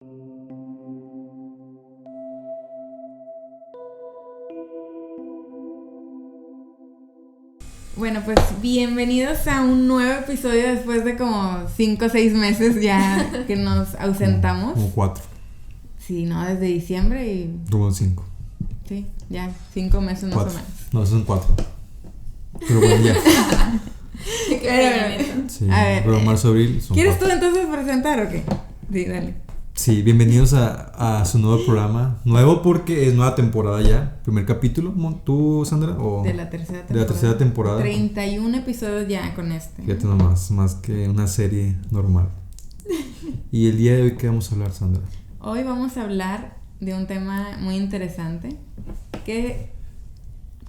Bueno, pues bienvenidos a un nuevo episodio después de como 5 o 6 meses ya que nos ausentamos. Como 4. Sí, ¿no? Desde diciembre y... Como 5. Sí, ya 5 meses más o menos. No, son 4. Pero bueno, ya. Sí, A ver, pero marzo, abril son ¿quieres 4. tú entonces presentar o qué? Sí, dale. Sí, bienvenidos a su nuevo programa. Nuevo porque es nueva temporada ya. Primer capítulo. ¿Tú, Sandra? ¿O De la tercera temporada. de la tercera temporada? 31 episodios ya con este. Fíjate nomás, más que una serie normal. ¿Y el día de hoy qué vamos a hablar, Sandra? Hoy vamos a hablar de un tema muy interesante.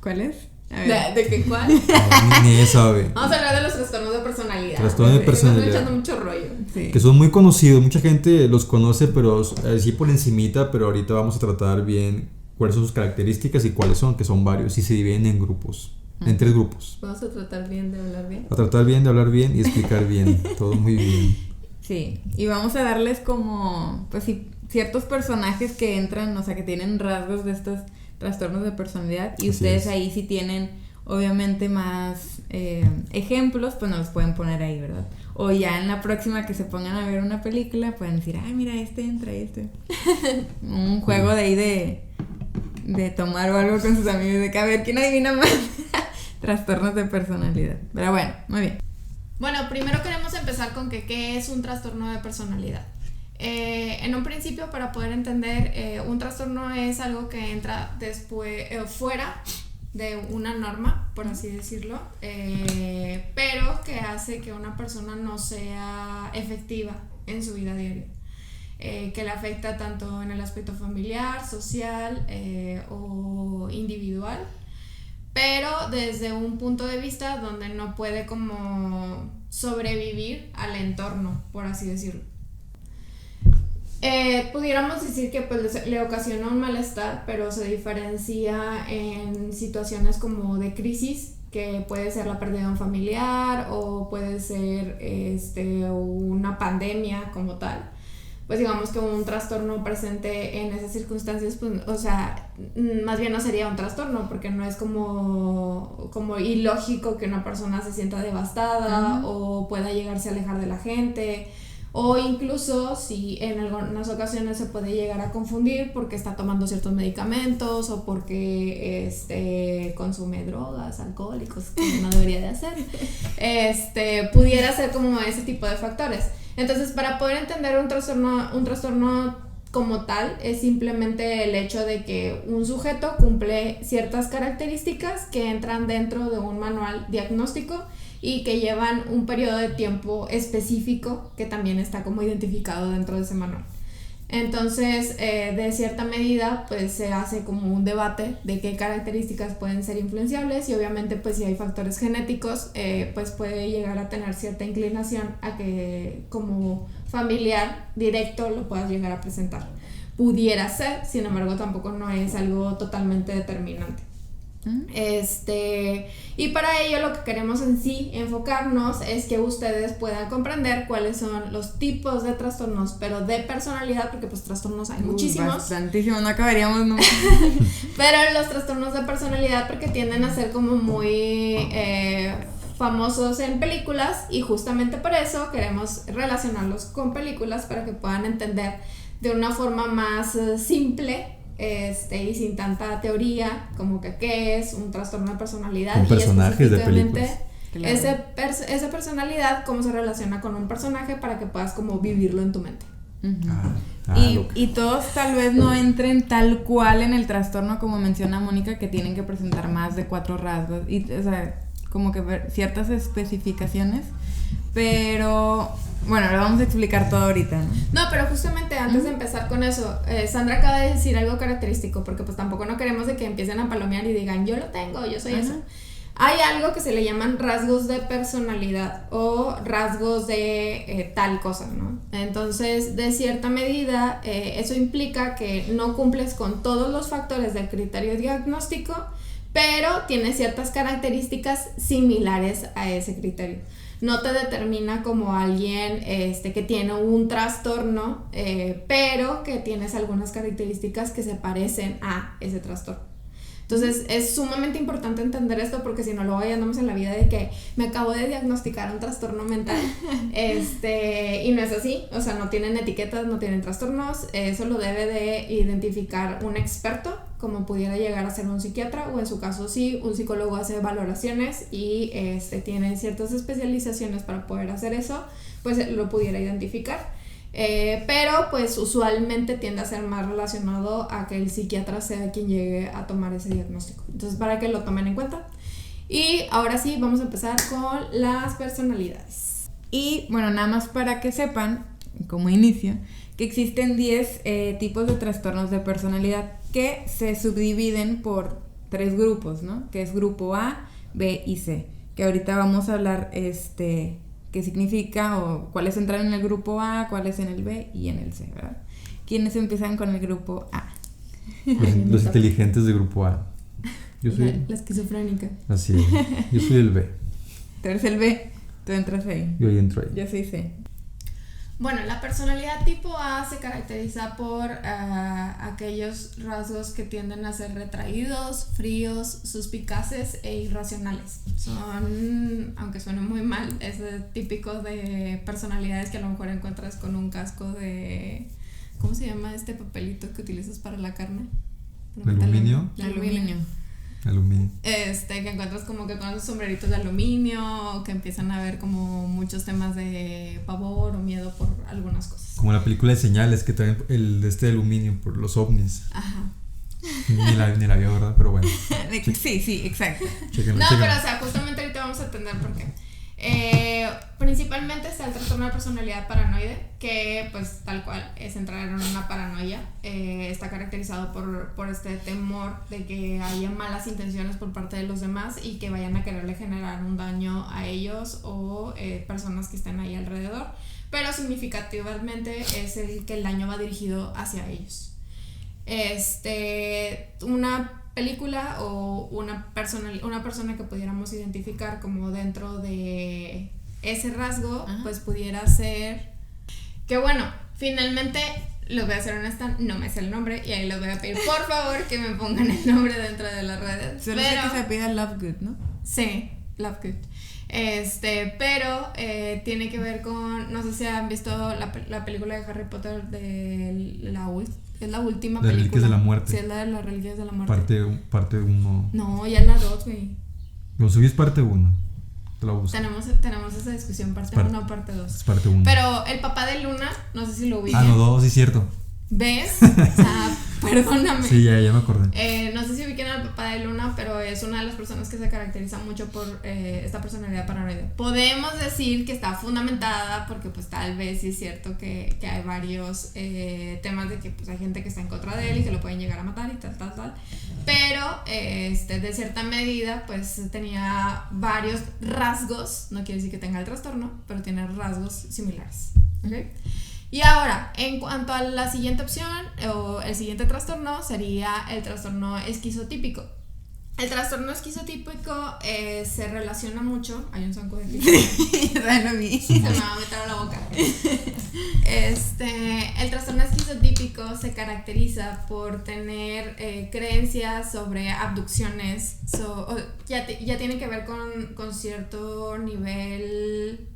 ¿Cuál es? A ver. ¿De qué cuál? No, ni ella sabe. Vamos a hablar de los trastornos de personalidad. Trastornos de personalidad. Me estoy echando mucho rollo. Sí. Que son muy conocidos, mucha gente los conoce, pero sí por encimita, pero ahorita vamos a tratar bien cuáles son sus características y cuáles son, que son varios, y se dividen en grupos, en 3 grupos. Vamos a tratar bien de hablar bien. A tratar bien de hablar bien y explicar bien, todo muy bien. Sí, y vamos a darles como, pues sí, ciertos personajes que entran, o sea, que tienen rasgos de estos trastornos de personalidad, y Así ustedes es. ahí sí tienen, obviamente, más ejemplos, pues nos los pueden poner ahí, ¿verdad? O ya en la próxima que se pongan a ver una película, pueden decir, ay, mira, este entra, este. Un juego de ahí de tomar o algo con sus amigos, de que a ver, ¿quién adivina más? Trastornos de personalidad. Pero bueno, muy bien. Bueno, primero queremos empezar con qué es un trastorno de personalidad. En un principio, para poder entender, un trastorno es algo que entra después fuera de una norma, por así decirlo, pero que hace que una persona no sea efectiva en su vida diaria, que le afecta tanto en el aspecto familiar, social o individual, pero desde un punto de vista donde no puede como sobrevivir al entorno, por así decirlo. Pudiéramos decir que pues, le ocasiona un malestar, pero se diferencia en situaciones como de crisis, que puede ser la pérdida de un familiar o puede ser una pandemia como tal. Pues digamos que un trastorno presente en esas circunstancias, pues, o sea, más bien no sería un trastorno, porque no es como ilógico que una persona se sienta devastada o pueda llegarse a alejar de la gente. O incluso si en algunas ocasiones se puede llegar a confundir porque está tomando ciertos medicamentos o porque consume drogas, alcohólicos, que no debería de hacer. Pudiera ser como ese tipo de factores. Entonces, para poder entender un trastorno como tal, es simplemente el hecho de que un sujeto cumple ciertas características que entran dentro de un manual diagnóstico y que llevan un periodo de tiempo específico que también está como identificado dentro de ese manual. Entonces, de cierta medida, pues se hace como un debate de qué características pueden ser influenciables, y obviamente pues si hay factores genéticos, pues puede llegar a tener cierta inclinación a que como familiar directo lo puedas llegar a presentar. Pudiera ser, sin embargo tampoco no es algo totalmente determinante. Y para ello lo que queremos en sí enfocarnos es que ustedes puedan comprender cuáles son los tipos de trastornos, pero de personalidad, porque pues trastornos hay muchísimos. Bastantísimos, no acabaríamos nunca. Pero los trastornos de personalidad porque tienden a ser como muy famosos en películas, y justamente por eso queremos relacionarlos con películas para que puedan entender de una forma más simple y sin tanta teoría, como que qué es un trastorno de personalidad Con personajes de películas. Claro. Esa personalidad, cómo se relaciona con un personaje para que puedas como vivirlo en tu mente. Y todos tal vez no entren tal cual en el trastorno como menciona Mónica, que tienen que presentar más de 4 rasgos y, o sea, como que ver ciertas especificaciones, pero bueno, lo vamos a explicar todo ahorita, ¿no? No, pero justamente antes de empezar con eso, Sandra acaba de decir algo característico, porque pues tampoco no queremos de que empiecen a palomear y digan yo lo tengo, yo soy eso. Hay algo que se le llaman rasgos de personalidad o rasgos de tal cosa, ¿no? Entonces, de cierta medida, eso implica que no cumples con todos los factores del criterio diagnóstico, pero tiene ciertas características similares a ese criterio. no te determina como alguien que tiene un trastorno, pero que tienes algunas características que se parecen a ese trastorno. Entonces es sumamente importante entender esto, porque si no, luego ya andamos en la vida de que me acabo de diagnosticar un trastorno mental y no es así. O sea, no tienen etiquetas, no tienen trastornos. Eso lo debe de identificar un experto, como pudiera llegar a ser un psiquiatra, o en su caso sí, un psicólogo hace valoraciones y tiene ciertas especializaciones para poder hacer eso, pues lo pudiera identificar. Pero pues usualmente tiende a ser más relacionado a que el psiquiatra sea quien llegue a tomar ese diagnóstico. Entonces, para que lo tomen en cuenta. Y ahora sí, vamos a empezar con las personalidades. Y bueno, nada más para que sepan, como inicio, que existen 10 tipos de trastornos de personalidad que se subdividen por 3 grupos, ¿no? Que es grupo A, B y C. Que ahorita vamos a hablar qué significa o cuáles entran en el grupo A, cuáles en el B y en el C, ¿verdad? ¿Quiénes empiezan con el grupo A? Los inteligentes del grupo A. Yo soy la esquizofrénica. Así es. Yo soy el B. Tú eres el B, tú entras ahí. Yo ahí entro ahí. Yo soy C. Bueno, la personalidad tipo A se caracteriza por aquellos rasgos que tienden a ser retraídos, fríos, suspicaces e irracionales. Son, aunque suene muy mal, es típico de personalidades que a lo mejor encuentras con un casco de... ¿Cómo se llama este papelito que utilizas para la carne? ¿Aluminio? Aluminio. Aluminio. Que encuentras como que con esos sombreritos de aluminio, que empiezan a ver como muchos temas de pavor o miedo por algunas cosas. Como la película de Señales, que traen el de aluminio por los ovnis. Ajá. Ni la vio, ¿verdad? Pero bueno. Sí, exacto. Chéquenlo. Pero o sea, justamente ahorita vamos a entender por qué. Principalmente está el trastorno de personalidad paranoide, que pues tal cual es entrar en una paranoia. Está caracterizado por este temor de que haya malas intenciones por parte de los demás y que vayan a quererle generar un daño a ellos o personas que estén ahí alrededor, pero significativamente es el que el daño va dirigido hacia ellos. Una película o una persona que pudiéramos identificar como dentro de ese rasgo, ajá, pues pudiera ser que, bueno, finalmente les voy a ser honesta, no me sé el nombre y ahí les voy a pedir por favor que me pongan el nombre dentro de las redes. Solo sé que se pida Lovegood, ¿no? Sí, Lovegood. Pero tiene que ver con, no sé si han visto la película de Harry Potter es la última película. Las Reliquias de la Muerte. Sí, es la de las Reliquias de la Muerte. Parte 1. No, ya es la 2, güey. Lo subí es parte 1. Te la busco. Tenemos esa discusión, parte 1 o parte 2. Es parte 1. Pero el papá de Luna, no sé si lo ubican. No, 2, sí, cierto. ¿Ves? O sea, perdóname. Sí, ya me acordé. No sé si ubican al papá de Luna, pero es una de las personas que se caracteriza mucho por esta personalidad paranoide. Podemos decir que está fundamentada porque pues tal vez sí es cierto que hay varios temas de que pues hay gente que está en contra de él y que lo pueden llegar a matar y tal. Pero de cierta medida pues tenía varios rasgos, no quiere decir que tenga el trastorno, pero tiene rasgos similares. ¿Okay? Y ahora, en cuanto a la siguiente opción o el siguiente trastorno sería el trastorno esquizotípico. El trastorno esquizotípico se relaciona mucho. Hay un zanco de ti. Ya lo vi. Se me va a meter a la boca. El trastorno esquizotípico se caracteriza por tener creencias sobre abducciones. Ya tiene que ver con cierto nivel.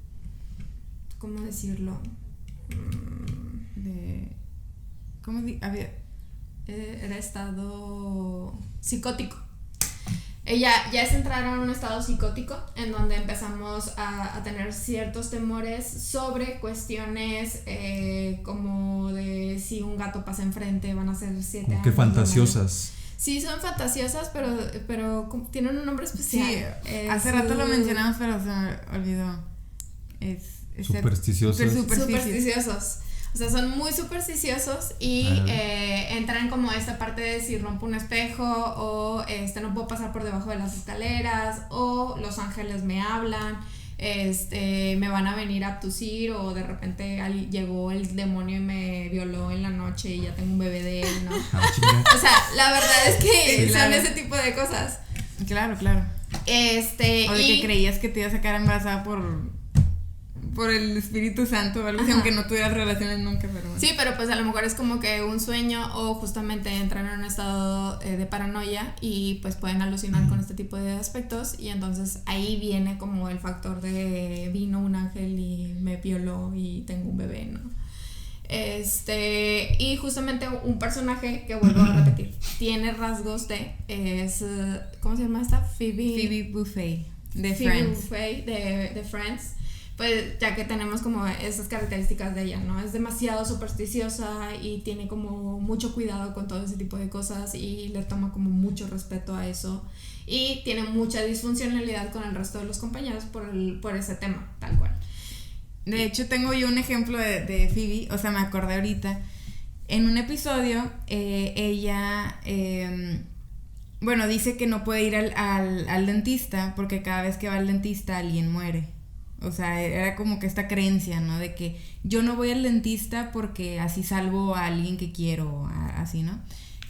¿Cómo decirlo? Era estado psicótico. Ya es entrar en un estado psicótico en donde empezamos a tener ciertos temores sobre cuestiones como de si un gato pasa enfrente van a ser 7 años. Qué fantasiosas. Sí, son fantasiosas, pero tienen un nombre especial. Sí, hace rato lo mencionamos, pero se me olvidó. Supersticiosos. Supersticiosos. O sea, son muy supersticiosos y entran como esta parte de si rompo un espejo o no puedo pasar por debajo de las escaleras o los ángeles me hablan, me van a venir a abducir o de repente llegó el demonio y me violó en la noche y ya tengo un bebé de él, ¿no? O sea, la verdad es que sí, son claro, ese tipo de cosas. Claro. O de que creías que te ibas a quedar embarazada por por el Espíritu Santo o algo así, aunque no tuvieras relaciones nunca, pero bueno. Sí, pero pues a lo mejor es como que un sueño o justamente entran en un estado de paranoia y pues pueden alucinar con este tipo de aspectos y entonces ahí viene como el factor de vino un ángel y me violó y tengo un bebé, ¿no? Y justamente un personaje que vuelvo a repetir tiene rasgos de ¿cómo se llama esta? Phoebe Buffay de Phoebe Friends. Buffay de Friends, pues ya que tenemos como esas características de ella, ¿no? Es demasiado supersticiosa y tiene como mucho cuidado con todo ese tipo de cosas y le toma como mucho respeto a eso y tiene mucha disfuncionalidad con el resto de los compañeros por ese tema, tal cual. De hecho, tengo yo un ejemplo de Phoebe, o sea, me acordé ahorita. En un episodio, ella, bueno, dice que no puede ir al dentista porque cada vez que va al dentista alguien muere. O sea, era como que esta creencia, ¿no? De que yo no voy al dentista porque así salvo a alguien que quiero, así, ¿no?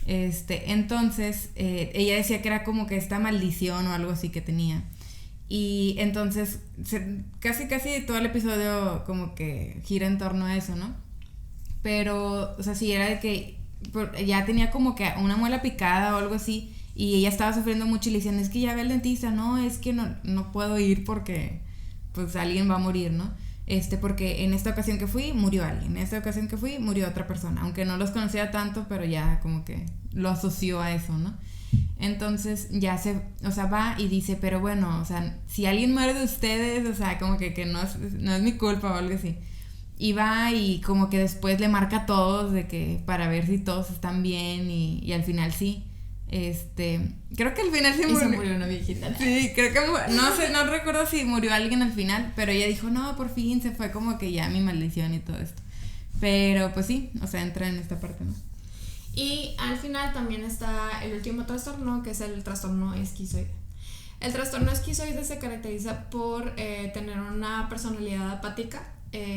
Entonces, ella decía que era como que esta maldición o algo así que tenía. Y entonces casi todo el episodio como que gira en torno a eso, ¿no? Pero, o sea, sí, era de que ya tenía como que una muela picada o algo así y ella estaba sufriendo mucho y le decían, es que ya ve al dentista, no, es que no puedo ir porque pues alguien va a morir, ¿no? Porque en esta ocasión que fui, murió alguien, en esta ocasión que fui, murió otra persona, aunque no los conocía tanto, pero ya como que lo asoció a eso, ¿no? Entonces ya o sea, va y dice, pero bueno, o sea, si alguien muere de ustedes, o sea, como que no es mi culpa o algo así. Y va y como que después le marca a todos de que para ver si todos están bien y al final sí. Creo que al final sí murió. Y se murió una viejita. Sí, creo que no sé, no recuerdo si murió alguien al final, pero ella dijo, no, por fin se fue como que ya mi maldición y todo esto. Pero pues sí, o sea, entra en esta parte, ¿no? Y al final también está el último trastorno, que es el trastorno esquizoide. El trastorno esquizoide se caracteriza por tener una personalidad apática,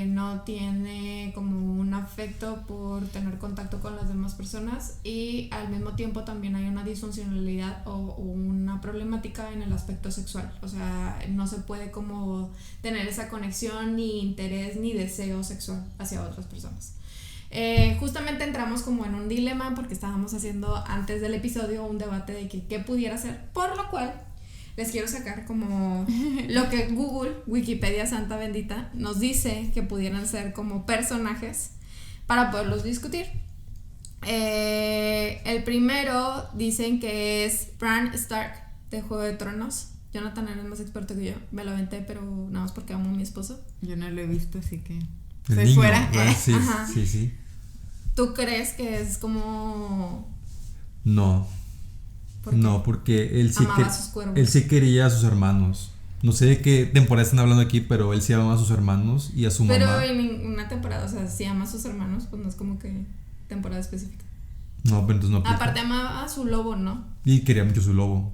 no tiene como un afecto por tener contacto con las demás personas y al mismo tiempo también hay una disfuncionalidad o una problemática en el aspecto sexual, o sea, no se puede como tener esa conexión ni interés ni deseo sexual hacia otras personas. Justamente entramos como en un dilema porque estábamos haciendo antes del episodio un debate de que qué pudiera ser, por lo cual les quiero sacar como lo que Google, Wikipedia Santa Bendita, nos dice que pudieran ser como personajes para poderlos discutir. El primero dicen que es Bran Stark de Juego de Tronos. Jonathan eres más experto que yo, me lo aventé, pero nada más porque amo a mi esposo. Yo no lo he visto, así que el soy niño, fuera. Sí. ¿Tú crees que es como...? No. No, porque él sí quería a sus hermanos. No sé de qué temporada están hablando aquí, pero él sí amaba a sus hermanos y a su mamá. Pero en una temporada, o sea, si ama a sus hermanos, pues no es como que temporada específica. No, pero entonces no aplica. Aparte amaba a su lobo, ¿no? Y quería mucho su lobo.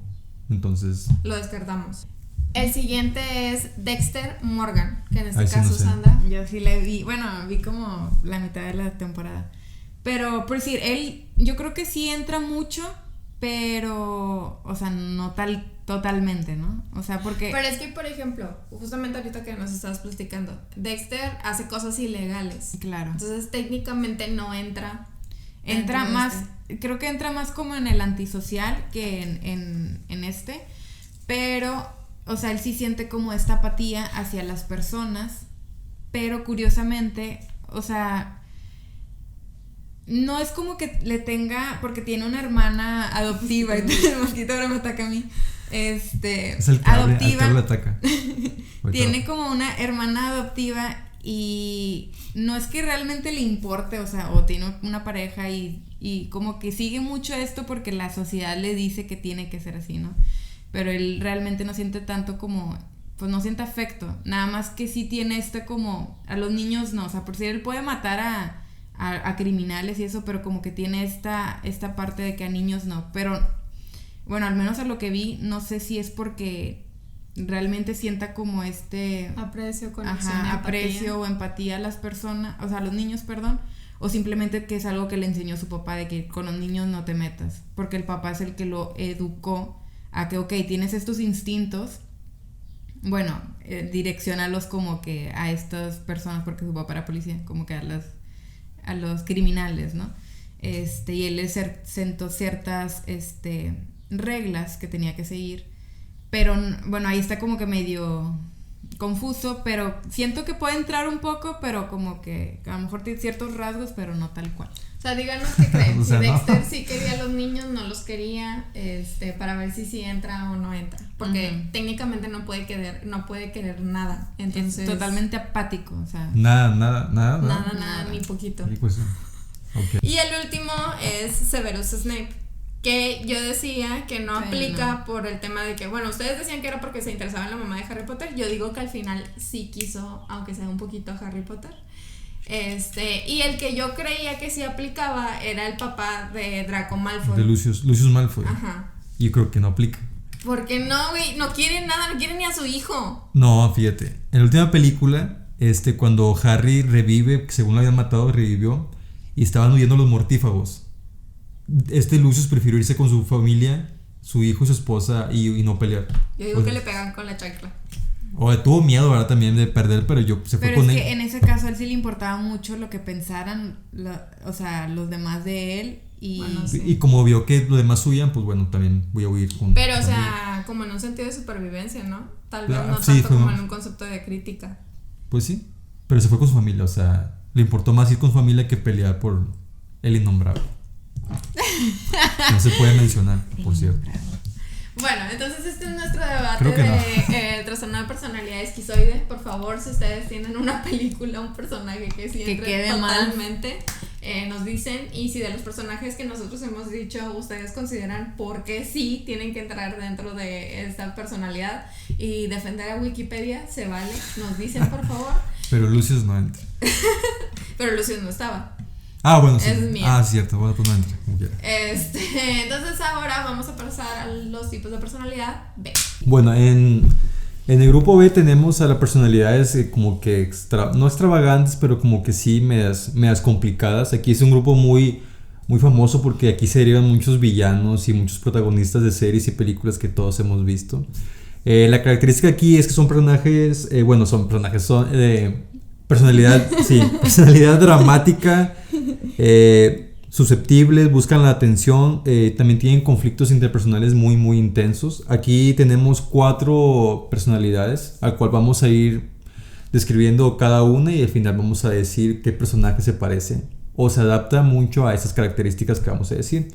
Entonces lo descartamos. El siguiente es Dexter Morgan, que en este Ay, sí, caso no sé. Sandra. Yo sí la vi, bueno, vi como la mitad de la temporada. Pero por decir, él, yo creo que sí entra mucho, pero, o sea, no totalmente, ¿no? O sea, porque... Pero es que, por ejemplo, justamente ahorita que nos estabas platicando, Dexter hace cosas ilegales. Claro. Entonces, técnicamente no entra. Entra más, creo que entra más como en el antisocial que en este, pero, o sea, él sí siente como esta apatía hacia las personas, pero curiosamente, o sea, no es como que le tenga, porque tiene una hermana adoptiva, y el mosquito ahora me ataca a mí, es el que adoptiva, le ataca. tiene como una hermana adoptiva y no es que realmente le importe, o sea, o tiene una pareja y como que sigue mucho esto porque la sociedad le dice que tiene que ser así, ¿no? Pero él realmente no siente tanto como, pues no siente afecto, nada más que sí tiene como, a los niños no, o sea, por si él puede matar a criminales y eso, pero como que tiene esta parte de que a niños no, pero bueno, al menos a lo que vi, no sé si es porque realmente sienta como aprecio, conexión, aprecio o empatía a las personas, o sea, a los niños, perdón, o simplemente que es algo que le enseñó su papá de que con los niños no te metas, porque el papá es el que lo educó a que, ok, tienes estos instintos, direcciónalos como que a estas personas, porque su papá era policía, como que a los criminales, ¿no? Y él les sentó ciertas reglas que tenía que seguir, pero bueno, ahí está como que medio confuso, pero siento que puede entrar un poco, pero como que a lo mejor tiene ciertos rasgos, pero no tal cual. O sea, díganos qué creen. O sea, si Dexter no. sí quería a los niños, no los quería, para ver si sí entra o no entra. Porque técnicamente no puede querer nada. Entonces, Es totalmente apático, o sea. Nada, ni poquito. Y pues, okay. Y el último es Severus Snape, que yo decía que no aplica por el tema de que, bueno, ustedes decían que era porque se interesaba en la mamá de Harry Potter. Yo digo que al final sí quiso, aunque sea un poquito, a Harry Potter. Y el que yo creía que sí aplicaba era el papá de Draco Malfoy. De Lucius Malfoy. Ajá. Yo creo que no aplica. Porque no, güey, no quiere nada, no quiere ni a su hijo. No, fíjate. En la última película, cuando Harry revive, según lo habían matado, revivió, y estaban huyendo los mortífagos. Lucius prefirió irse con su familia, su hijo y su esposa, y no pelear. Yo digo que le pegan con la chancla. O tuvo miedo, ¿verdad? También de perder, pero se fue con él. Pero es que en ese caso a él sí le importaba mucho lo que pensaran los demás de él. Y, bueno, sí. Y como vio que los demás huían, pues bueno, también voy a huir con. Pero, o sea, como en un sentido de supervivencia, ¿no? Tal vez no sí, tanto como en un concepto de crítica. Pues sí, pero se fue con su familia, o sea, le importó más ir con su familia que pelear por el innombrable. No se puede mencionar, por cierto. Bueno, entonces este es nuestro debate Creo que de trastorno de personalidad esquizoide. Por favor, si ustedes tienen una película, un personaje que sí entre quede totalmente, nos dicen. Y si de los personajes que nosotros hemos dicho, ustedes consideran por qué sí tienen que entrar dentro de esta personalidad y defender a Wikipedia, se vale, nos dicen por favor. Pero Lucius no entra. Pero Lucius no estaba. Ah, bueno, sí. Es mío. Ah, cierto, bueno, pues no entra, como quiera. Entonces ahora vamos a pasar a los tipos de personalidad B. Bueno, en el grupo B tenemos a las personalidades como que no extravagantes, pero como que sí medias complicadas. Aquí es un grupo muy, muy famoso porque aquí se derivan muchos villanos y muchos protagonistas de series y películas que todos hemos visto. La característica aquí es que son personajes, personalidad dramática, susceptibles, buscan la atención, también tienen conflictos interpersonales muy muy intensos. Aquí tenemos 4 personalidades al cual vamos a ir describiendo cada una y al final vamos a decir qué personaje se parece o se adapta mucho a esas características que vamos a decir.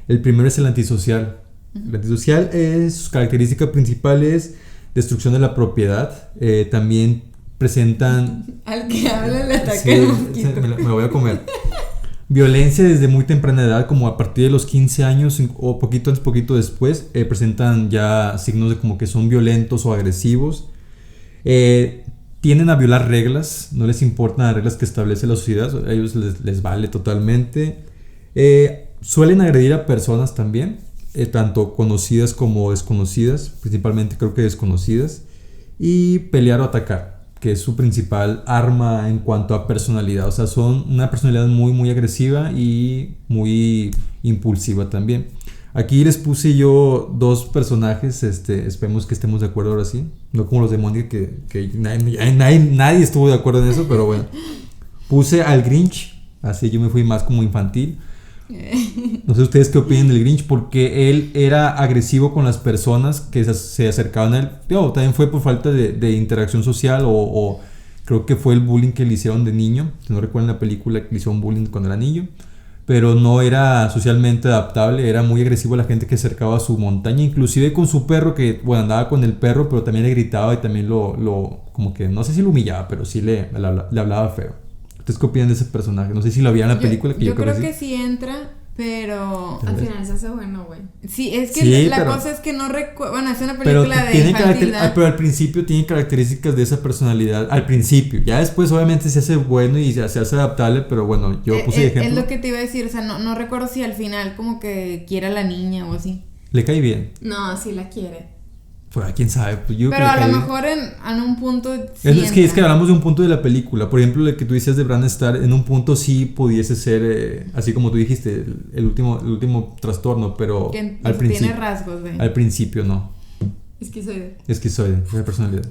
El primero es el antisocial. El antisocial, sus características principales: destrucción de la propiedad, también presentan... Al que habla le ataca Sí, el mosquito. me lo voy a comer. Violencia desde muy temprana edad, como a partir de los 15 años o poquito antes, poquito después, presentan ya signos de como que son violentos o agresivos. Tienden a violar reglas, no les importan las reglas que establece la sociedad, a ellos les vale totalmente. Suelen agredir a personas también, tanto conocidas como desconocidas, principalmente creo que desconocidas, y pelear o atacar, que es su principal arma en cuanto a personalidad. O sea, son una personalidad muy muy agresiva y muy impulsiva también. Aquí les puse yo 2 personajes, esperemos que estemos de acuerdo ahora sí, no como los de Mónica que nadie estuvo de acuerdo en eso, pero bueno. Puse al Grinch, así yo me fui más como infantil. No sé ustedes qué opinan del Grinch, porque él era agresivo con las personas que se acercaban a él. También fue por falta de interacción social o creo que fue el bullying que le hicieron de niño. Si no recuerdan la película, que le hicieron bullying cuando era niño, pero no era socialmente adaptable, era muy agresivo a la gente que se acercaba a su montaña, inclusive con su perro, que bueno, andaba con el perro, pero también le gritaba y también lo como que no sé si lo humillaba, pero sí le hablaba feo. ¿Ustedes qué opinan de ese personaje? No sé si lo había en la película. Yo creo que sí entra, pero al final se hace bueno, güey. Sí, es que sí, la cosa es que no recuerdo. Bueno, es una película de infantilidad. Pero al principio tiene características de esa personalidad. Al principio, ya después obviamente se hace bueno y se hace adaptable, pero bueno, yo puse ejemplo. Es lo que te iba a decir, o sea, no recuerdo si al final como que quiere a la niña o así. Le cae bien. No, sí la quiere. Pues quién sabe, pues yo pero a lo mejor en un punto sí es que hablamos de un punto de la película. Por ejemplo, el que tú decías de Bran Starr, en un punto sí pudiese ser así como tú dijiste, el último trastorno, pero al principio tiene rasgos de... Al principio no. Esquizoide. Esquizoide, de personalidad.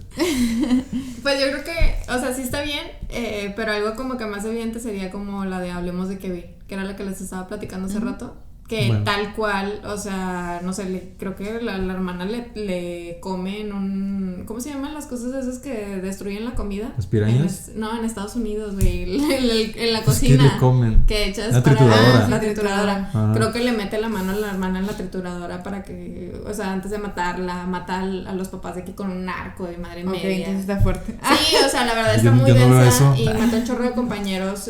Pues yo creo que, o sea, sí está bien, pero algo como que más evidente sería como la de Hablemos de Kevin, que era la que les estaba platicando hace rato. Que Bueno. tal cual, o sea, no sé, creo que la hermana le come en un... ¿Cómo se llaman las cosas esas que destruyen la comida? ¿Las pirañas? No, en Estados Unidos, güey, en la Pues, cosina. ¿qué le comen? Que echas La para... trituradora. la trituradora. Ah. Creo que le mete la mano a la hermana en la trituradora para que, o sea, antes de matarla, mata a los papás de aquí con un arco de madre Ok, media. entonces está fuerte. Sí, o sea, la verdad está Yo muy no veo densa eso. y mata un chorro de compañeros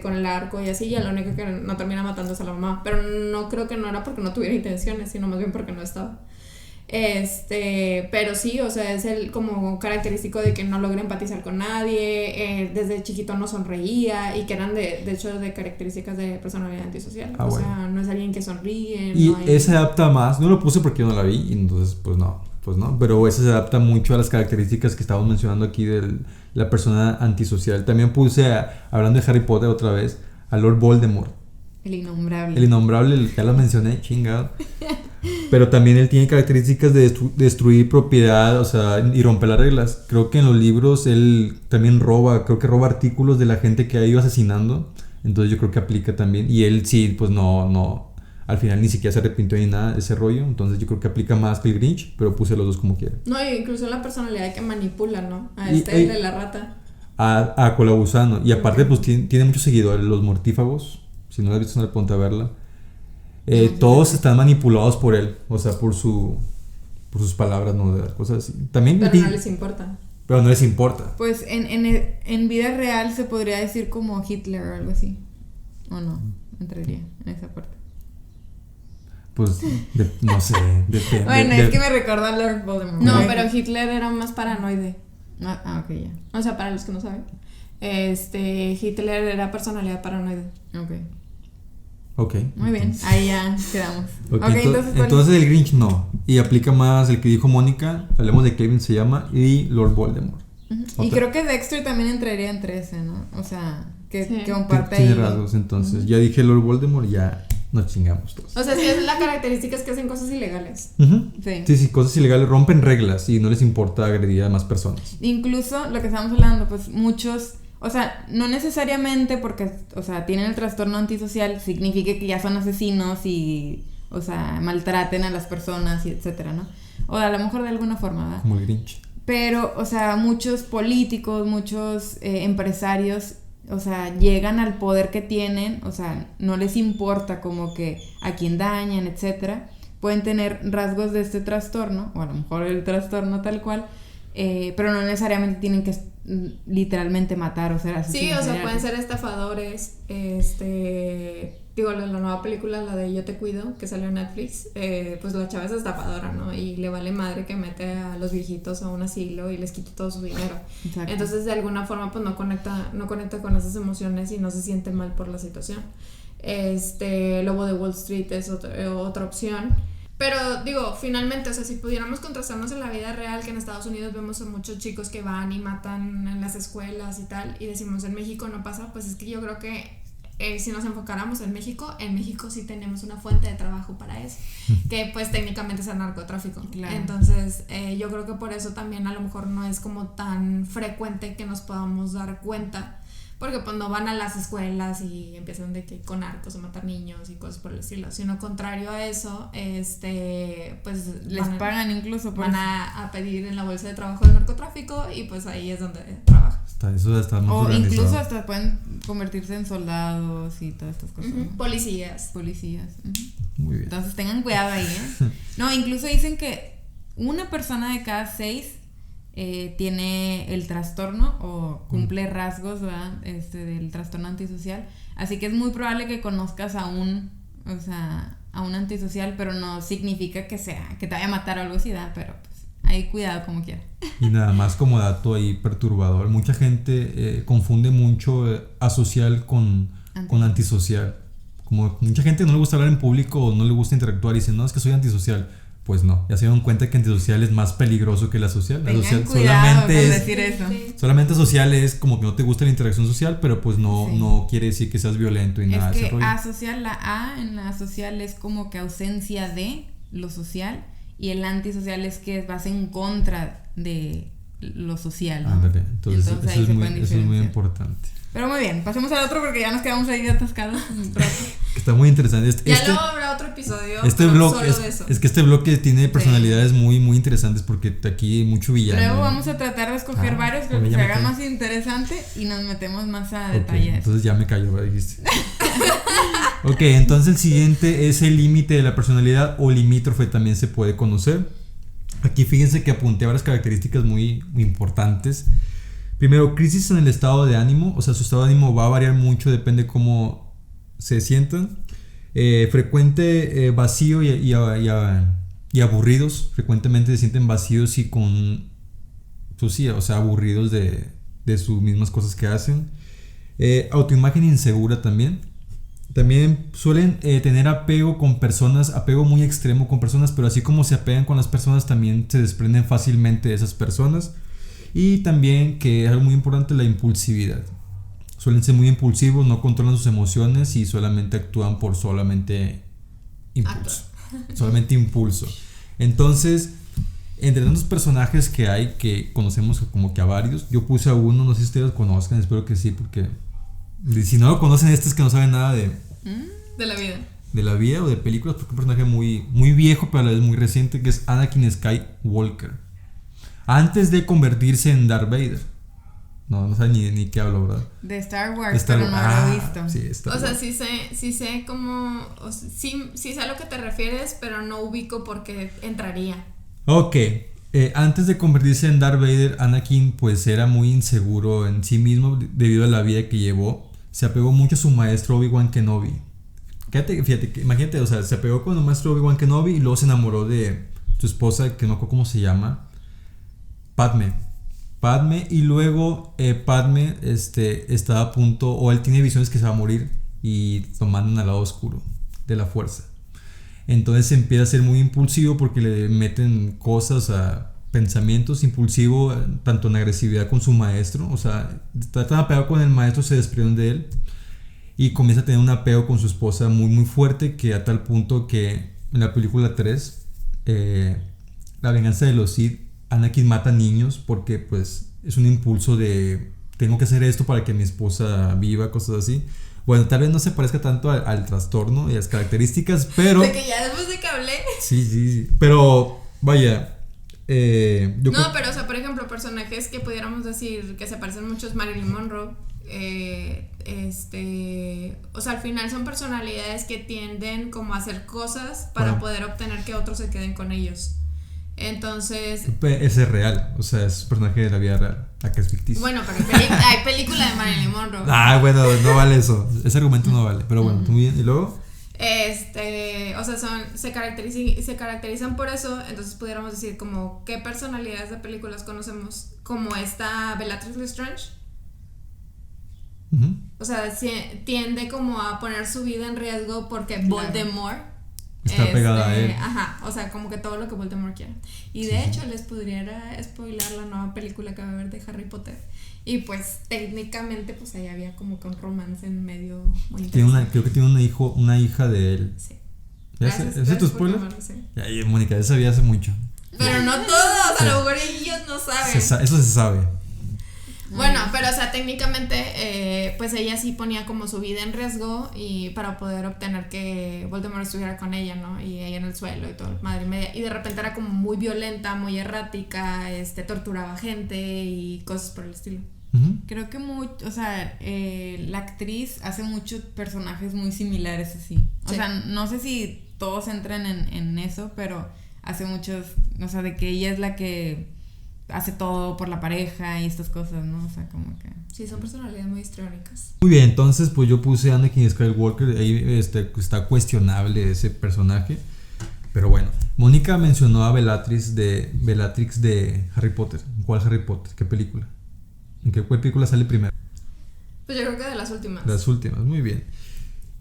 con el arco y así, y lo único que no termina matando es a la mamá, pero no creo que no era porque no tuviera intenciones, sino más bien porque no estaba. Pero sí, o sea, es el como característico de que no logra empatizar con nadie, desde chiquito no sonreía y que eran de hecho de características de personalidad antisocial. Ah, o bueno. sea, no es alguien que sonríe. Y no hay... ese se adapta más, no lo puse porque yo no la vi, y entonces pues no, pero ese se adapta mucho a las característicticas que estábamos mencionando aquí de la persona antisocial. También puse, hablando de Harry Potter otra vez, a Lord Voldemort. El innombrable. El innombrable, ya lo mencioné, chingado. Pero también él tiene características de destruir propiedad, o sea, y romper las reglas. Creo que en los libros él también roba artículos de la gente que ha ido asesinando. Entonces yo creo que aplica también. Y él sí, pues no, al final ni siquiera se arrepintió ni nada de ese rollo. Entonces yo creo que aplica más que el Grinch, pero puse los dos como quiera. No, incluso la personalidad que manipula, ¿no? A Y- de la rata. A Colagusano. Y aparte, pues tiene muchos seguidores, los mortífagos. Si no la has visto, no le ponte a verla. Todos están manipulados por él, o sea, por sus palabras, ¿no? De las cosas así. También Pero no les importa. pero no les importa. Pues en vida real se podría decir como Hitler o algo así. ¿O no? Entraría en esa parte. Pues, no sé, depende. Bueno, es que me recordó a Lord Voldemort. No, Ay. pero Hitler era más paranoide. Ok, ya. O sea, para los que no saben. Hitler era personalidad paranoide. Ok. Ok. Muy bien, ahí ya quedamos. Ok, Ok, ¿cuál? entonces el Grinch no. Y aplica más el que dijo Mónica. Hablemos de Kevin, se llama, y Lord Voldemort. Ujú. Y creo que Dexter también entraría entre ese, ¿no? O sea, que Sí. comparte ahí. Tiene rasgos, entonces. Ya dije Lord Voldemort, ya nos chingamos todos. O sea, sí, la característica es que hacen cosas ilegales. Ujú. Sí. Sí, cosas ilegales, rompen reglas y no les importa agredir a más personas. Incluso lo que estábamos hablando, pues muchos, o sea, no necesariamente porque, o sea, tienen el trastorno antisocial, significa que ya son asesinos y, o sea, maltraten a las personas y etcétera, ¿no? O a lo mejor de alguna forma, ¿verdad? Como el Grinch. Pero, o sea, muchos políticos, muchos empresarios, o sea, llegan al poder que tienen, o sea, no les importa como que a quién dañan, etcétera. Pueden tener rasgos de este trastorno, o a lo mejor el trastorno tal cual, pero no necesariamente tienen que literalmente matar o ser asesinos. Sí, o sea, seriales. pueden ser estafadores. Digo, la nueva película, la de Yo te cuido, que salió en Netflix, pues la chava es estafadora, ¿no? Y le vale madre que mete a los viejitos a un asilo y les quita todo su dinero. Exacto. Entonces, de alguna forma, pues no conecta con esas emociones y no se siente mal por la situación. Lobo de Wall Street es otra opción. Pero digo, finalmente, o sea, si pudiéramos contrastarnos en la vida real, que en Estados Unidos vemos a muchos chicos que van y matan en las escuelas y tal, y decimos en México no pasa, pues es que yo creo que si nos enfocáramos en México sí tenemos una fuente de trabajo para eso, que pues técnicamente es el narcotráfico. Claro. Entonces yo creo que por eso también a lo mejor no es como tan frecuente que nos podamos dar cuenta, porque pues no van a las escuelas y empiezan de que con arcos a matar niños y cosas por el estilo, sino contrario a eso, pues Les pagan incluso por van a pedir en la bolsa de trabajo del narcotráfico y pues ahí es donde trabaja. Eso ya está más o organizado. incluso hasta pueden convertirse en soldados y todas estas cosas. ¿no? Policías. Policías. Ujú. Muy bien. Entonces tengan cuidado ahí, ¿eh? No, incluso dicen que una persona de cada 6 tiene el trastorno o cumple rasgos, ¿verdad? Del trastorno antisocial. Así que es muy probable que conozcas a un antisocial, pero no significa que te vaya a matar o algo así, ¿verdad? Pero pues ahí cuidado como quiera. Y nada más como dato ahí perturbador, mucha gente confunde mucho asocial con antisocial. Como mucha gente no le gusta hablar en público o no le gusta interactuar y dicen, no, es que soy antisocial. Pues no, ya se dieron cuenta que antisocial es más peligroso que la social. La Tengan social cuidado con solamente decir eso. solamente social es como que no te gusta la interacción social, pero pues no, Sí. no quiere decir que seas violento y nada Es de ese que rollo. asocial, la A en la social es como que ausencia de lo social y el antisocial es que vas en contra de lo social, ¿no? Ándale, entonces eso, ahí es se muy, pueden eso es muy diferenciar. importante. Pero muy bien, pasemos al otro porque ya nos quedamos ahí atascados un rato. Está muy interesante. Ya luego habrá otro episodio Este solo bloque de eso. es que este bloque tiene personalidades muy, muy interesantes porque aquí hay mucho villano. Luego vamos a tratar de escoger varios que ok, se ya me haga callo. más interesante y nos metemos más a Ok, detalle. entonces ya me callo, ¿verdad? Dijiste. Ok, entonces el siguiente es el límite de la personalidad o limítrofe, también se puede conocer. Aquí fíjense que apunté varias características muy, muy importantes. Primero, crisis en el estado de ánimo, o sea, su estado de ánimo va a variar mucho, depende cómo se sientan. Frecuente vacío y aburridos, frecuentemente se sienten vacíos y con, pues sí, o sea, aburridos de sus mismas cosas que hacen. Autoimagen insegura también. También suelen tener apego con personas, apego muy extremo con personas, pero así como se apegan con las personas, también se desprenden fácilmente de esas personas. Y también, que es algo muy importante, la impulsividad. Suelen ser muy impulsivos, no controlan sus emociones y solamente actúan por solamente impulso. Solamente impulso. Entonces, entre tantos personajes que hay, que conocemos como que a varios, yo puse a uno, no sé si ustedes lo conozcan, espero que sí, porque si no lo conocen, este es que no saben nada de la vida. De la vida o de películas, porque es un personaje muy, muy viejo, pero a la vez muy reciente, que es Anakin Skywalker. Antes de convertirse en Darth Vader. No sé ni qué hablo, ¿verdad? De Star Wars, pero no lo he visto. Sí, o sea, sí sé cómo... O sea, sí sé a lo que te refieres, pero no ubico por qué entraría. Ok. Antes de convertirse en Darth Vader, Anakin pues era muy inseguro en sí mismo debido a la vida que llevó. Se apegó mucho a su maestro Obi-Wan Kenobi. Fíjate, imagínate, o sea, se apegó con el maestro Obi-Wan Kenobi y luego se enamoró de su esposa, que no recuerdo cómo se llama. Padme, y luego Padme está a punto, o él tiene visiones que se va a morir y lo mandan al lado oscuro de la fuerza. Entonces empieza a ser muy impulsivo porque le meten cosas a pensamientos, impulsivo tanto en agresividad con su maestro, o sea, está tan apegado con el maestro, se desprende de él y comienza a tener un apego con su esposa muy muy fuerte, que a tal punto que en la película 3, La venganza de los Sith, Anakin mata niños porque pues es un impulso de tengo que hacer esto para que mi esposa viva, cosas así. Bueno, tal vez no se parezca tanto al trastorno y las características, pero... De que ya después de que hablé... Sí, pero vaya... No, pero o sea, por ejemplo, personajes que pudiéramos decir que se parecen mucho es Marilyn Monroe. O sea, al final son personalidades que tienden como a hacer cosas para poder obtener que otros se queden con ellos. Entonces... Ese es real, o sea, es un personaje de la vida real. Acá es ficticio. Bueno, pero hay película de Marilyn Monroe. Bueno, no vale eso. Ese argumento no vale. Pero bueno, muy bien. ¿Y luego? O sea, se caracterizan por eso. Entonces pudiéramos decir como qué personalidades de películas conocemos. Como esta Bellatrix Lestrange. Uh-huh. O sea, tiende como a poner su vida en riesgo porque Voldemort está pegada a él. Ajá, o sea, como que todo lo que Voldemort quiera. Y de hecho les pudiera spoilar la nueva película que va a haber de Harry Potter. Y pues técnicamente pues ahí había como que un romance en medio muy interesante. Creo que tiene una hija de él. Sí. ¿Ese es tu spoiler? Sí. Ya, Mónica, eso sabía hace mucho. Pero no todos, a lo mejor ellos no saben. Eso se sabe. Bueno, pero o sea, técnicamente pues ella sí ponía como su vida en riesgo y para poder obtener que Voldemort estuviera con ella, ¿no? Y ella en el suelo y todo, madre media. Y de repente era como muy violenta, muy errática, torturaba gente y cosas por el estilo. Uh-huh. Creo que o sea, la actriz hace muchos personajes muy similares así. O sea, no sé si todos entran en eso, pero hace muchos, o sea, de que ella es la que hace todo por la pareja y estas cosas, ¿no? O sea, como que... Sí, son personalidades muy histriónicas. Muy bien, entonces pues yo puse Anakin Skywalker, ahí está cuestionable ese personaje, pero bueno. Mónica mencionó a Bellatrix de Harry Potter. ¿Cuál Harry Potter? ¿Qué película? ¿En qué película sale primero? Pues yo creo que de las últimas. Las últimas, muy bien.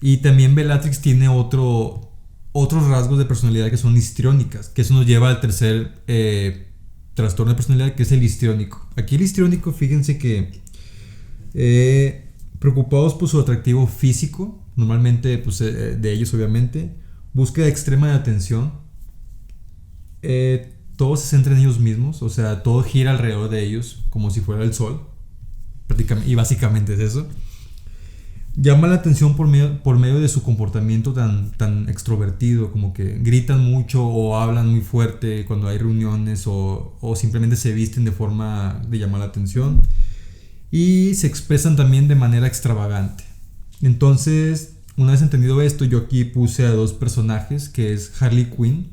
Y también Bellatrix tiene otros rasgos de personalidad que son histriónicas, que eso nos lleva al tercer trastorno de personalidad, que es el histriónico. Aquí el histriónico, fíjense que preocupados por su atractivo físico, normalmente pues, de ellos obviamente, búsqueda extrema de atención, Todo se centra en ellos mismos, o sea, todo gira alrededor de ellos, como si fuera el sol, prácticamente, y básicamente es eso. Llama la atención por medio de su comportamiento tan extrovertido, como que gritan mucho o hablan muy fuerte cuando hay reuniones o simplemente se visten de forma de llamar la atención y se expresan también de manera extravagante. Entonces, una vez entendido esto, yo aquí puse a dos personajes, que es Harley Quinn,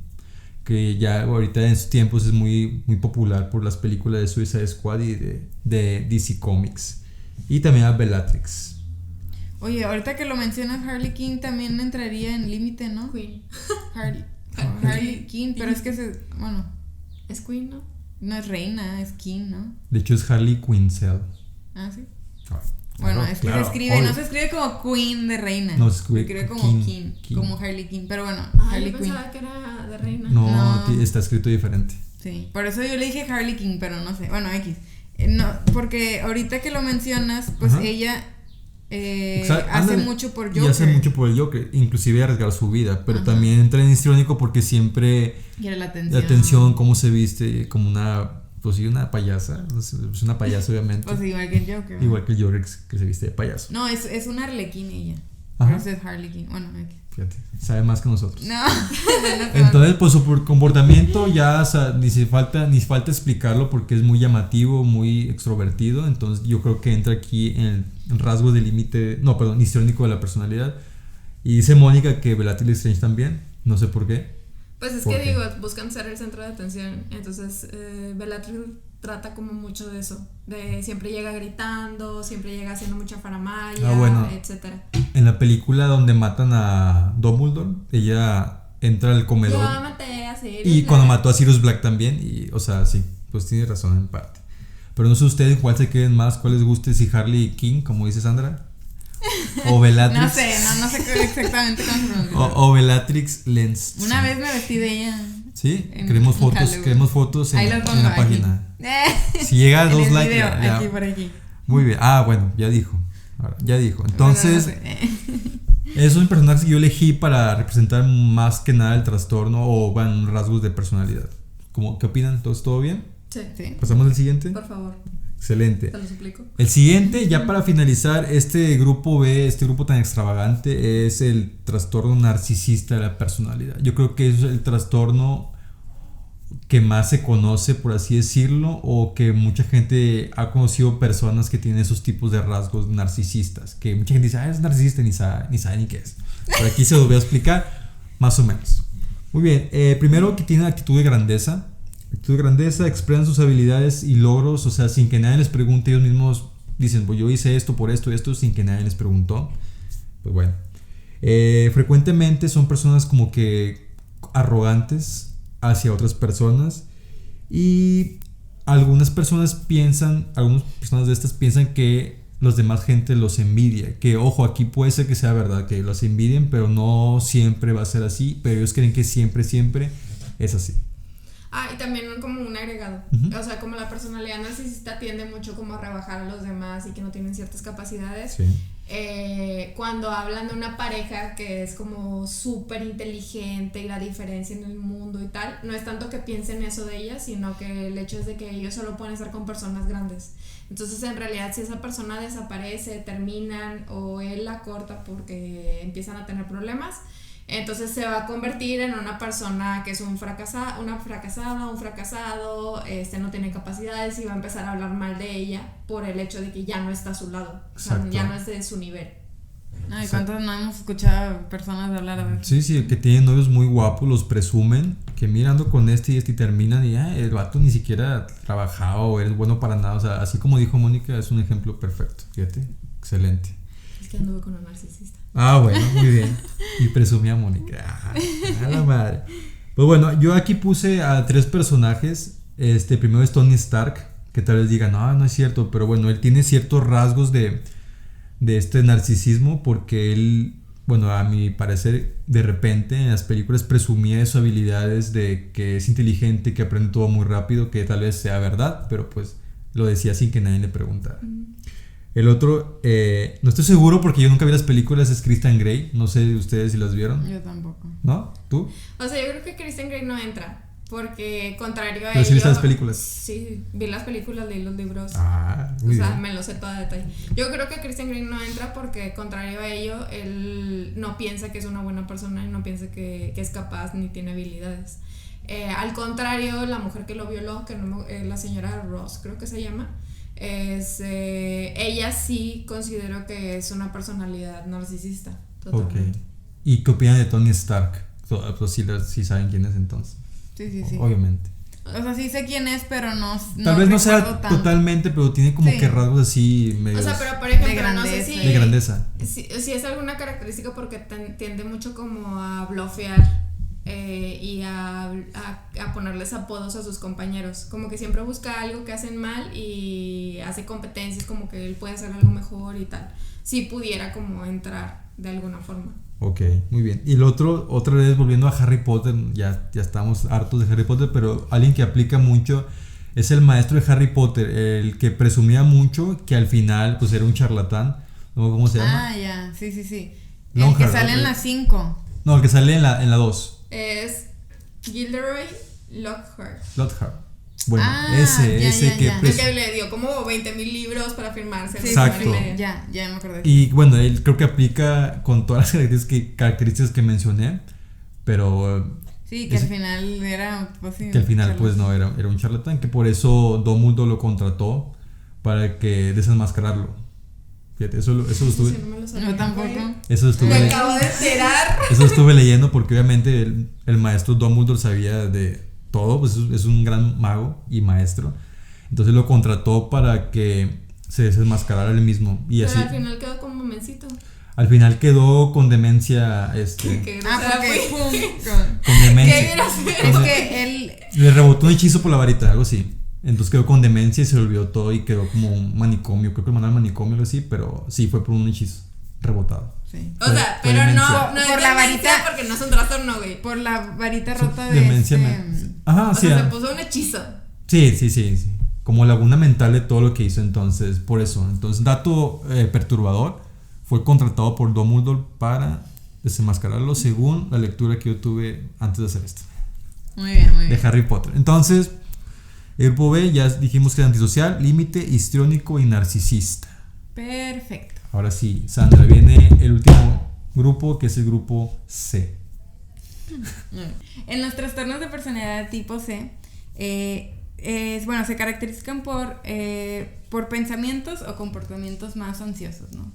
que ya ahorita en sus tiempos es muy, muy popular por las películas de Suicide Squad y de DC Comics, y también a Bellatrix. Oye, ahorita que lo mencionas, Harley Quinn también entraría en límite, ¿no? Queen. Harley Quinn, pero es que bueno, Es Queen, ¿no? no es reina, es King, ¿no? De hecho es Harley Quinzel. Ah, sí. Claro, Bueno, es que claro, se escribe, obvio. no se escribe como Queen de reina. No, se escribe como King, como Harley Quinn, pero bueno, Ah, Harley yo Quinn. pensaba que era de reina. No, No. está escrito diferente. Sí, por eso yo le dije Harley Quinn, pero no sé. Bueno, X. No, porque ahorita que lo mencionas, pues Ajá. ella Exacto, hace ándale. mucho por Y Joker. hace mucho por el Joker, inclusive arriesgar su vida, pero Ajá. también entra en histriónico porque siempre Quiere la la atención. atención, cómo se viste, como pues sí, una payasa, es una payasa obviamente, Pues igual que el Joker. ¿no? igual que el Joker que se viste de payaso. No, es una Arlequín ella. Ajá. Pero es Harley Quinn. Bueno, X. Fíjate, sabe más que nosotros. No. Entonces, pues su comportamiento ya, o sea, ni falta explicarlo porque es muy llamativo, muy extrovertido. Entonces, yo creo que entra aquí en rasgos de límite, no, perdón, histriónico de la personalidad. Y dice Mónica que Bellatrix Strange también, no sé por qué. Pues es ¿Por que qué? digo, buscan ser el centro de atención. Entonces, Bellatrix trata como mucho de eso. De siempre llega gritando, siempre llega haciendo mucha faramaya, Bueno. etcétera. En la película donde matan a Dumbledore, ella entra al comedor. Yo maté a Sirius Y Black. cuando mató a Sirius Black también, y, o sea, sí, pues tiene razón en parte. Pero no sé ustedes cuál se queden más, cuál les guste, si Harley Quinn, como dice Sandra, o Bellatrix. No sé, no sé exactamente cómo se pronuncia. O Bellatrix Lens. Una vez me vestí de ella. Sí, en queremos Halloween. fotos Ahí en lo pongo la aquí. página. Si llega a En 2 el likes, video, ya. aquí por aquí. Muy bien. Ah, bueno, ya dijo. Ahora, ya dijo. Entonces, Bueno, no sé. es un personaje que yo elegí para representar más que nada el trastorno o bueno, rasgos de personalidad. ¿Qué opinan? ¿Entonces todo bien? Sí, Sí. ¿Pasamos al siguiente? por favor, Excelente. te lo suplico. El siguiente, ya para finalizar, este grupo B, este grupo tan extravagante, es el trastorno narcisista de la personalidad. Yo creo que es el trastorno que más se conoce, por así decirlo, o que mucha gente ha conocido personas que tienen esos tipos de rasgos narcisistas, que mucha gente dice, es narcisista, ni sabe ni qué es. Pero aquí se los voy a explicar más o menos. Muy bien, primero que tiene actitud de grandeza. Actitud de grandeza, expresan sus habilidades y logros, o sea, sin que nadie les pregunte, ellos mismos dicen, pues yo hice esto por esto y esto, sin que nadie les preguntó. Pues bueno. Frecuentemente son personas como que arrogantes hacia otras personas y algunas personas de estas piensan que los demás gente los envidia, que ojo, aquí puede ser que sea verdad que los envidien, pero no siempre va a ser así, pero ellos creen que siempre es así. Ah, y también como un agregado. Ujú. O sea, como la personalidad narcisista tiende mucho como a rebajar a los demás y que no tienen ciertas capacidades. Sí. Cuando hablan de una pareja que es como súper inteligente y la diferencia en el mundo y tal, no es tanto que piensen eso de ella, sino que el hecho es de que ellos solo pueden estar con personas grandes. Entonces, en realidad, si esa persona desaparece, terminan o él la corta porque empiezan a tener problemas, entonces se va a convertir en una persona que es un fracasado, un fracasado, no tiene capacidades y va a empezar a hablar mal de ella por el hecho de que ya no está a su lado, o sea, Exacto. ya no es de su nivel. Ay, ¿cuántos no hemos escuchado personas hablar de eso? Sí, que tienen novios muy guapos, los presumen, que mirando con este y terminan y el vato ni siquiera trabajaba o eres bueno para nada, o sea, así como dijo Mónica, es un ejemplo perfecto, fíjate, excelente. Es que anduve con un narcisista. Ah, bueno, muy bien. Y presumía a Mónica. A la madre. Pues bueno, yo aquí puse a 3 personajes. Primero es Tony Stark, que tal vez digan, no es cierto, pero bueno, él tiene ciertos rasgos de este narcisismo porque él, bueno, a mi parecer, de repente en las películas presumía de sus habilidades, de que es inteligente, que aprende todo muy rápido, que tal vez sea verdad, pero pues lo decía sin que nadie le preguntara. El otro, no estoy seguro porque yo nunca vi las películas, es Christian Grey. No sé ustedes si las vieron. Yo tampoco. ¿No? ¿Tú? O sea, yo creo que Christian Grey no entra, Porque contrario a ¿Pero sí ello... viste las películas? Sí, vi las películas, leí los libros. Muy o sea, bien. me lo sé todo a detalle. Yo creo que Christian Grey no entra porque contrario a ello, él no piensa que es una buena persona y no piensa que es capaz ni tiene habilidades. Al contrario, la mujer que lo violó, que no, la señora Ross, creo que se llama, ella sí considero que es una personalidad narcisista. Totalmente. Ok. ¿Y qué opinan de Tony Stark? Pues sí saben quién es entonces. Sí. Obviamente. O sea, sí sé quién es, pero no Tal vez no sea recuerdo tanto. totalmente, pero tiene como Sí. que rasgos así medio O sea, pero por ejemplo, de grandeza. no sé si... de grandeza. Si es alguna característica porque tiende mucho como a blofear y a ponerles apodos a sus compañeros. Como que siempre busca algo que hacen mal y hace competencias como que él puede hacer algo mejor y tal. Si pudiera como entrar de alguna forma. Ok, muy bien. Y lo otro, otra vez volviendo a Harry Potter, ya estamos hartos de Harry Potter, pero alguien que aplica mucho es el maestro de Harry Potter, el que presumía mucho que al final pues era un charlatán. ¿No? ¿Cómo se llama? Ah, ya, sí. El Longhart, que sale en las 5. No, el que sale en la 2. Es Gilderoy Lockhart. Lockhart. Bueno, Ah, ese ya. que El que le dio como 20,000 libros para firmarse. Sí, Exacto. Ya me acordé. Y bueno, él creo que aplica con todas las características que mencioné, pero Sí, que al final era... Pues, sí, que al final charlatán. pues no era un charlatán, que por eso Dumbledore lo contrató para que desenmascararlo. Fíjate, eso lo Sí, estuve, no me lo sabía, No, tampoco. güey. eso Me estuve, acabo de enterar. eso estuve leyendo porque obviamente el maestro Dumbledore sabía de todo, pues es un gran mago y maestro. Entonces lo contrató para que se desenmascarara él mismo y Pero así al final quedó como mencito. al final quedó con demencia Qué grosera Porque fui. con demencia. Qué grosera. Es que él... Le rebotó un hechizo por la varita, algo así. Entonces quedó con demencia y se le olvidó todo y quedó como un manicomio. Creo que lo mandaron al manicomio o algo así, pero sí, fue por un hechizo rebotado. Sí. O sea, Fue pero demencia. no es Por la demencia varita. porque no es un trastorno, güey. Por la varita rota de Demencia. Ajá, O sí. sea, se puso un hechizo. Sí. Como laguna mental de todo lo que hizo entonces, por eso. Entonces, dato perturbador, fue contratado por Dumbledore para desenmascararlo según la lectura que yo tuve antes de hacer esto. Muy bien. De Harry Potter. Entonces, el grupo B ya dijimos que es antisocial, límite, histriónico y narcisista. Perfecto. Ahora sí, Sandra, viene el último grupo que es el grupo C. En los trastornos de personalidad tipo C, se caracterizan por pensamientos o comportamientos más ansiosos, ¿no?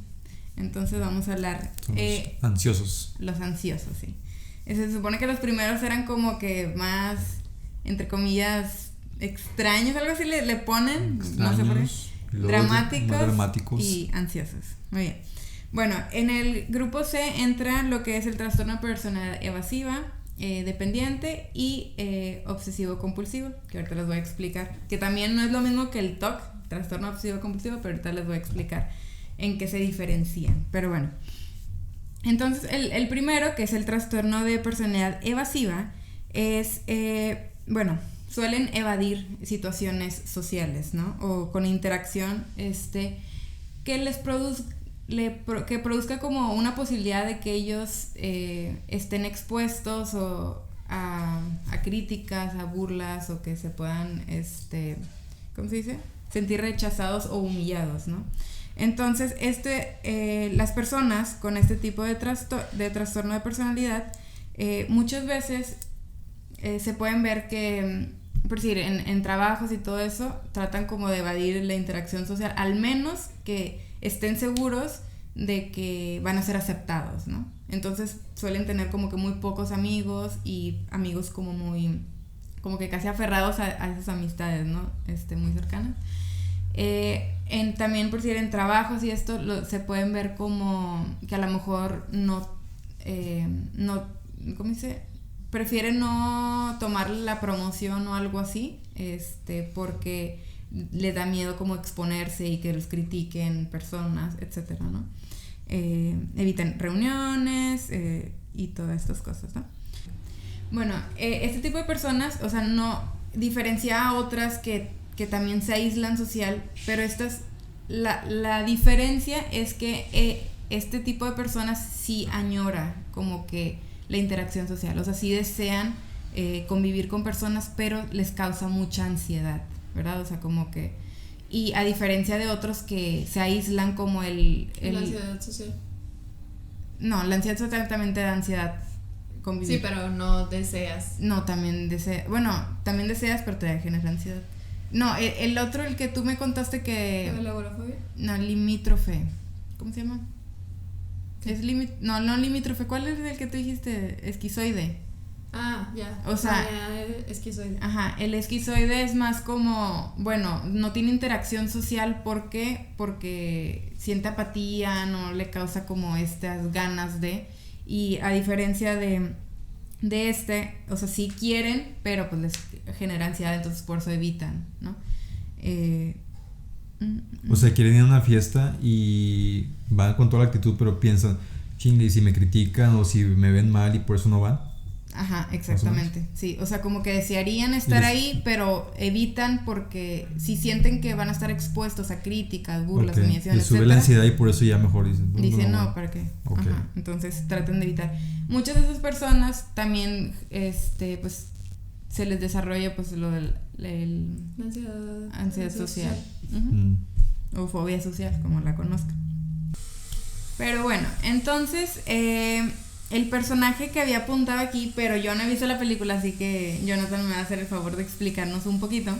Entonces vamos a hablar Son ansiosos. los ansiosos, sí. Se supone que los primeros eran como que más, entre comillas, extraños, algo así le ponen, no sé por qué. Extraños, y luego más dramáticos. y ansiosos. Muy bien. Bueno, en el grupo C entra lo que es el trastorno de personalidad evasiva, dependiente y obsesivo-compulsivo, que ahorita les voy a explicar, que también no es lo mismo que el TOC, trastorno obsesivo-compulsivo, pero ahorita les voy a explicar en qué se diferencian. Pero bueno, entonces el primero, que es el trastorno de personalidad evasiva, es, suelen evadir situaciones sociales, ¿no? O con interacción, que les que produzca como una posibilidad de que ellos estén expuestos a críticas, a burlas, o que se puedan, ¿cómo se dice? Sentir rechazados o humillados, ¿no? Entonces, las personas con este tipo de trastorno de personalidad, muchas veces se pueden ver que, por decir, en trabajos y todo eso, tratan como de evadir la interacción social, al menos que estén seguros de que van a ser aceptados, ¿no? Entonces suelen tener como que muy pocos amigos y amigos como que casi aferrados a esas amistades, ¿no? Muy cercanas. También, por decir, en trabajos y esto se pueden ver como que a lo mejor no, ¿cómo dice? Prefieren no tomar la promoción o algo así, porque les da miedo como exponerse y que los critiquen personas, etcétera, ¿no? Evitan reuniones y todas estas cosas, ¿no? Bueno, este tipo de personas, o sea, no diferencia a otras que también se aíslan social, pero la diferencia es que este tipo de personas sí añora como que la interacción social, o sea, sí desean convivir con personas, pero les causa mucha ansiedad, ¿verdad? O sea, como que... Y a diferencia de otros que se aíslan como La ansiedad social. No, la ansiedad social también te da ansiedad convivir. Sí, pero no deseas. No, también deseas... Bueno, también deseas, pero te genera ansiedad. No, el otro, el que tú me contaste que... ¿La agorafobia? No, limítrofe. ¿Cómo se llama? Es no limítrofe. ¿Cuál es el que tú dijiste? Esquizoide. Ah, ya. O sea, esquizoide. Ajá, el esquizoide es más como, bueno, no tiene interacción social porque siente apatía, no le causa como estas ganas de, y a diferencia de o sea, sí quieren, pero pues les genera ansiedad, entonces por eso evitan, ¿no? O sea, quieren ir a una fiesta y van con toda la actitud, pero piensan, chingue, y si me critican o si me ven mal y por eso no van. Ajá, exactamente, sí, o sea, como que desearían estar ahí, pero evitan porque si sienten que van a estar expuestos a críticas, burlas, humillaciones, les sube la ansiedad y por eso ya mejor dicen no, ¿para qué? Okay. Ajá, entonces tratan de evitar. Muchas de esas personas también, pues, se les desarrolla pues lo del ansiedad social. Uh-huh. O fobia social, como la conozcan. Pero bueno, entonces el personaje que había apuntado aquí, pero yo no he visto la película, así que Jonathan me va a hacer el favor de explicarnos un poquito.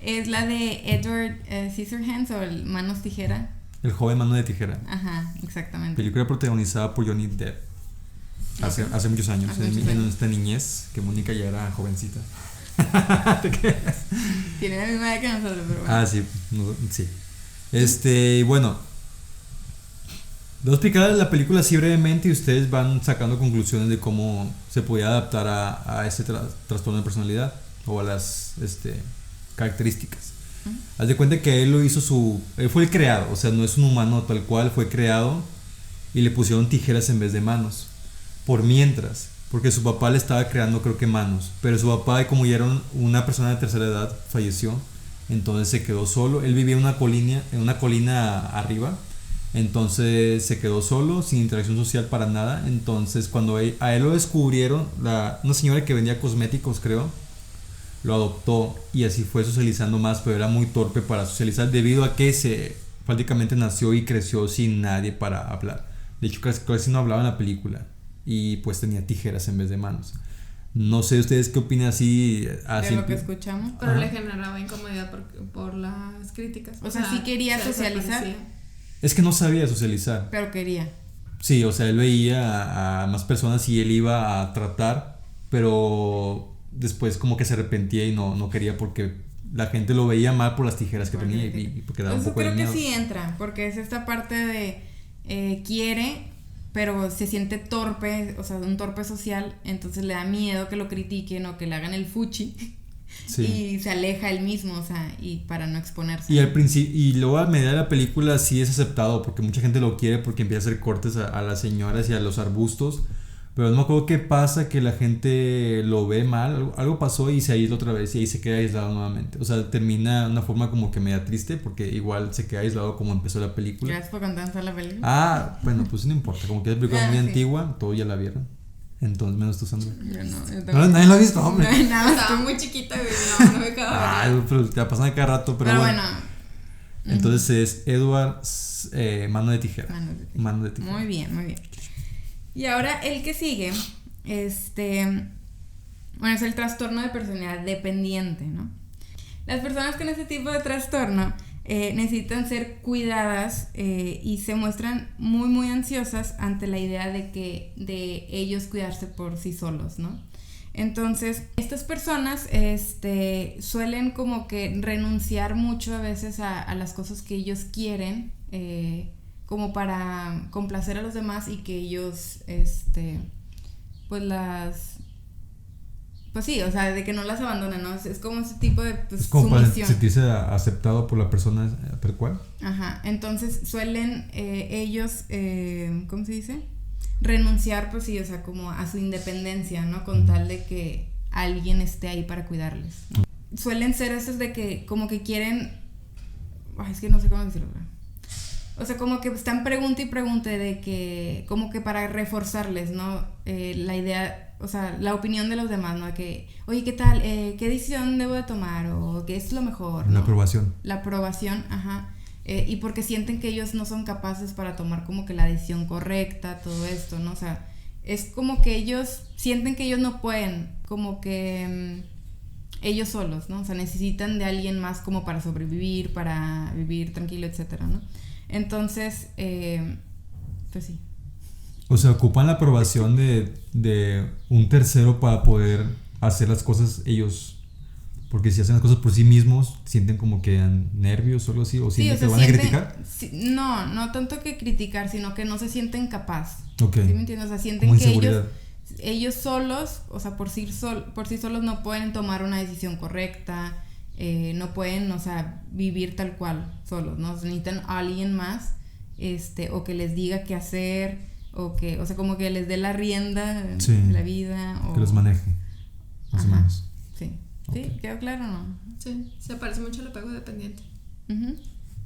Es la de Edward Scissorhands, o el Manos Tijera. El joven mano de tijera. Ajá, exactamente. Película protagonizada por Johnny Depp. Hace muchos años, en esta niñez, que Mónica ya era jovencita. Tiene la misma edad que nosotros, pero bueno. Ah, sí, sí. Bueno, voy a explicar la película así brevemente y ustedes van sacando conclusiones de cómo se podía adaptar a ese trastorno de personalidad o a las características. Haz de cuenta que él fue el creado, o sea, no es un humano tal cual, fue creado y le pusieron tijeras en vez de manos. Por mientras, porque su papá le estaba creando, creo que manos, pero su papá, como ya era una persona de tercera edad, falleció, entonces se quedó solo. Él vivía en una colina arriba, entonces se quedó solo, sin interacción social para nada. Entonces cuando a él lo descubrieron, una señora que vendía cosméticos, creo, lo adoptó y así fue socializando más, pero era muy torpe para socializar debido a que prácticamente nació y creció sin nadie para hablar. De hecho, casi no hablaba en la película y pues tenía tijeras en vez de manos. No sé ustedes qué opinan así de lo que escuchamos. Pero le generaba incomodidad por las críticas. O sea, sí quería socializar. Es que no sabía socializar. Pero quería. Sí, o sea, él veía a más personas y él iba a tratar, pero después como que se arrepentía y no quería porque la gente lo veía mal por las tijeras que tenía y porque daba un poco de miedo. Eso creo que sí entra, porque es esta parte de quiere, pero se siente torpe, o sea, un torpe social, entonces le da miedo que lo critiquen o que le hagan el fuchi. Sí. Y se aleja él mismo, o sea, y para no exponerse. Y al principio, y luego a medida de la película sí es aceptado, porque mucha gente lo quiere porque empieza a hacer cortes a las señoras y a los arbustos. Pero no me acuerdo qué pasa, que la gente lo ve mal, algo pasó y se aísla otra vez y ahí se queda aislado nuevamente. O sea, termina de una forma como que media triste porque igual se queda aislado como empezó la película. Gracias por contarnos la película. Ah, bueno, pues no importa, como que es una película muy antigua, todos ya la vieron. Entonces, menos tú, Sandra. Yo Nadie lo ha visto, hombre. Estaba muy chiquita, güey, no me acaba de ver. Pero te la pasan cada rato, pero bueno. Entonces es Edward Mano de Tijera. Mano de Tijera. Muy bien, muy bien. Y ahora el que sigue, bueno, es el trastorno de personalidad dependiente, ¿no? Las personas con este tipo de trastorno necesitan ser cuidadas y se muestran muy, muy ansiosas ante la idea de ellos cuidarse por sí solos, ¿no? Entonces, estas personas suelen como que renunciar mucho a veces a las cosas que ellos quieren, como para complacer a los demás y que ellos, pues sí, o sea, de que no las abandonen, ¿no? Es como ese tipo de es como sumisión. Para sentirse aceptado por la persona tal cual. Ajá, entonces suelen ellos, ¿cómo se dice? Renunciar, pues sí, o sea, como a su independencia, ¿no? Con tal de que alguien esté ahí para cuidarles, ¿no? Suelen ser esos de que como que quieren, es que no sé cómo decirlo, ¿verdad? O sea, como que están pregunta y pregunta de que, como que para reforzarles, ¿no? La idea, o sea, la opinión de los demás, ¿no? Que, oye, ¿qué tal? ¿Qué decisión debo de tomar? O ¿qué es lo mejor? La ¿no? aprobación. La aprobación, ajá. Y porque sienten que ellos no son capaces para tomar como que la decisión correcta, todo esto, ¿no? O sea, es como que ellos sienten que ellos no pueden, como que ellos solos, ¿no? O sea, necesitan de alguien más como para sobrevivir, para vivir tranquilo, etcétera, ¿no? Entonces, pues sí. O sea, ocupan la aprobación de un tercero para poder hacer las cosas ellos. Porque si hacen las cosas por sí mismos, sienten como que dan nervios o algo así, o sienten que van a criticar. No tanto que criticar, sino que no se sienten capaz. Ok. ¿Sí me entiendes? O sea, sienten como que inseguridad. ellos solos, o sea, por sí solos no pueden tomar una decisión correcta, no pueden, o sea, vivir tal cual solos, ¿no? O sea, necesitan a alguien más, o que les diga qué hacer, o sea, como que les dé la rienda de la vida. O que los maneje, más o menos. Sí. Okay. ¿Sí? ¿Quedó claro o no? Sí, se parece mucho al apego dependiente. Uh-huh.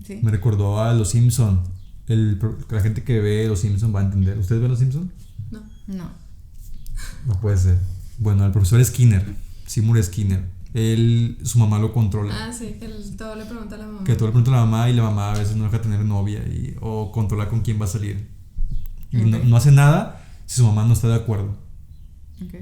Sí. Me recordó a Los Simpson. La gente que ve Los Simpson va a entender. ¿Ustedes ven Los Simpson? No. No puede ser. Bueno, el profesor Skinner, Seymour Skinner, su mamá lo controla. Ah, sí, que todo le pregunta a la mamá. Que todo le pregunta a la mamá y la mamá a veces no deja tener novia o controla con quién va a salir. Y okay. no hace nada si su mamá no está de acuerdo. Ok.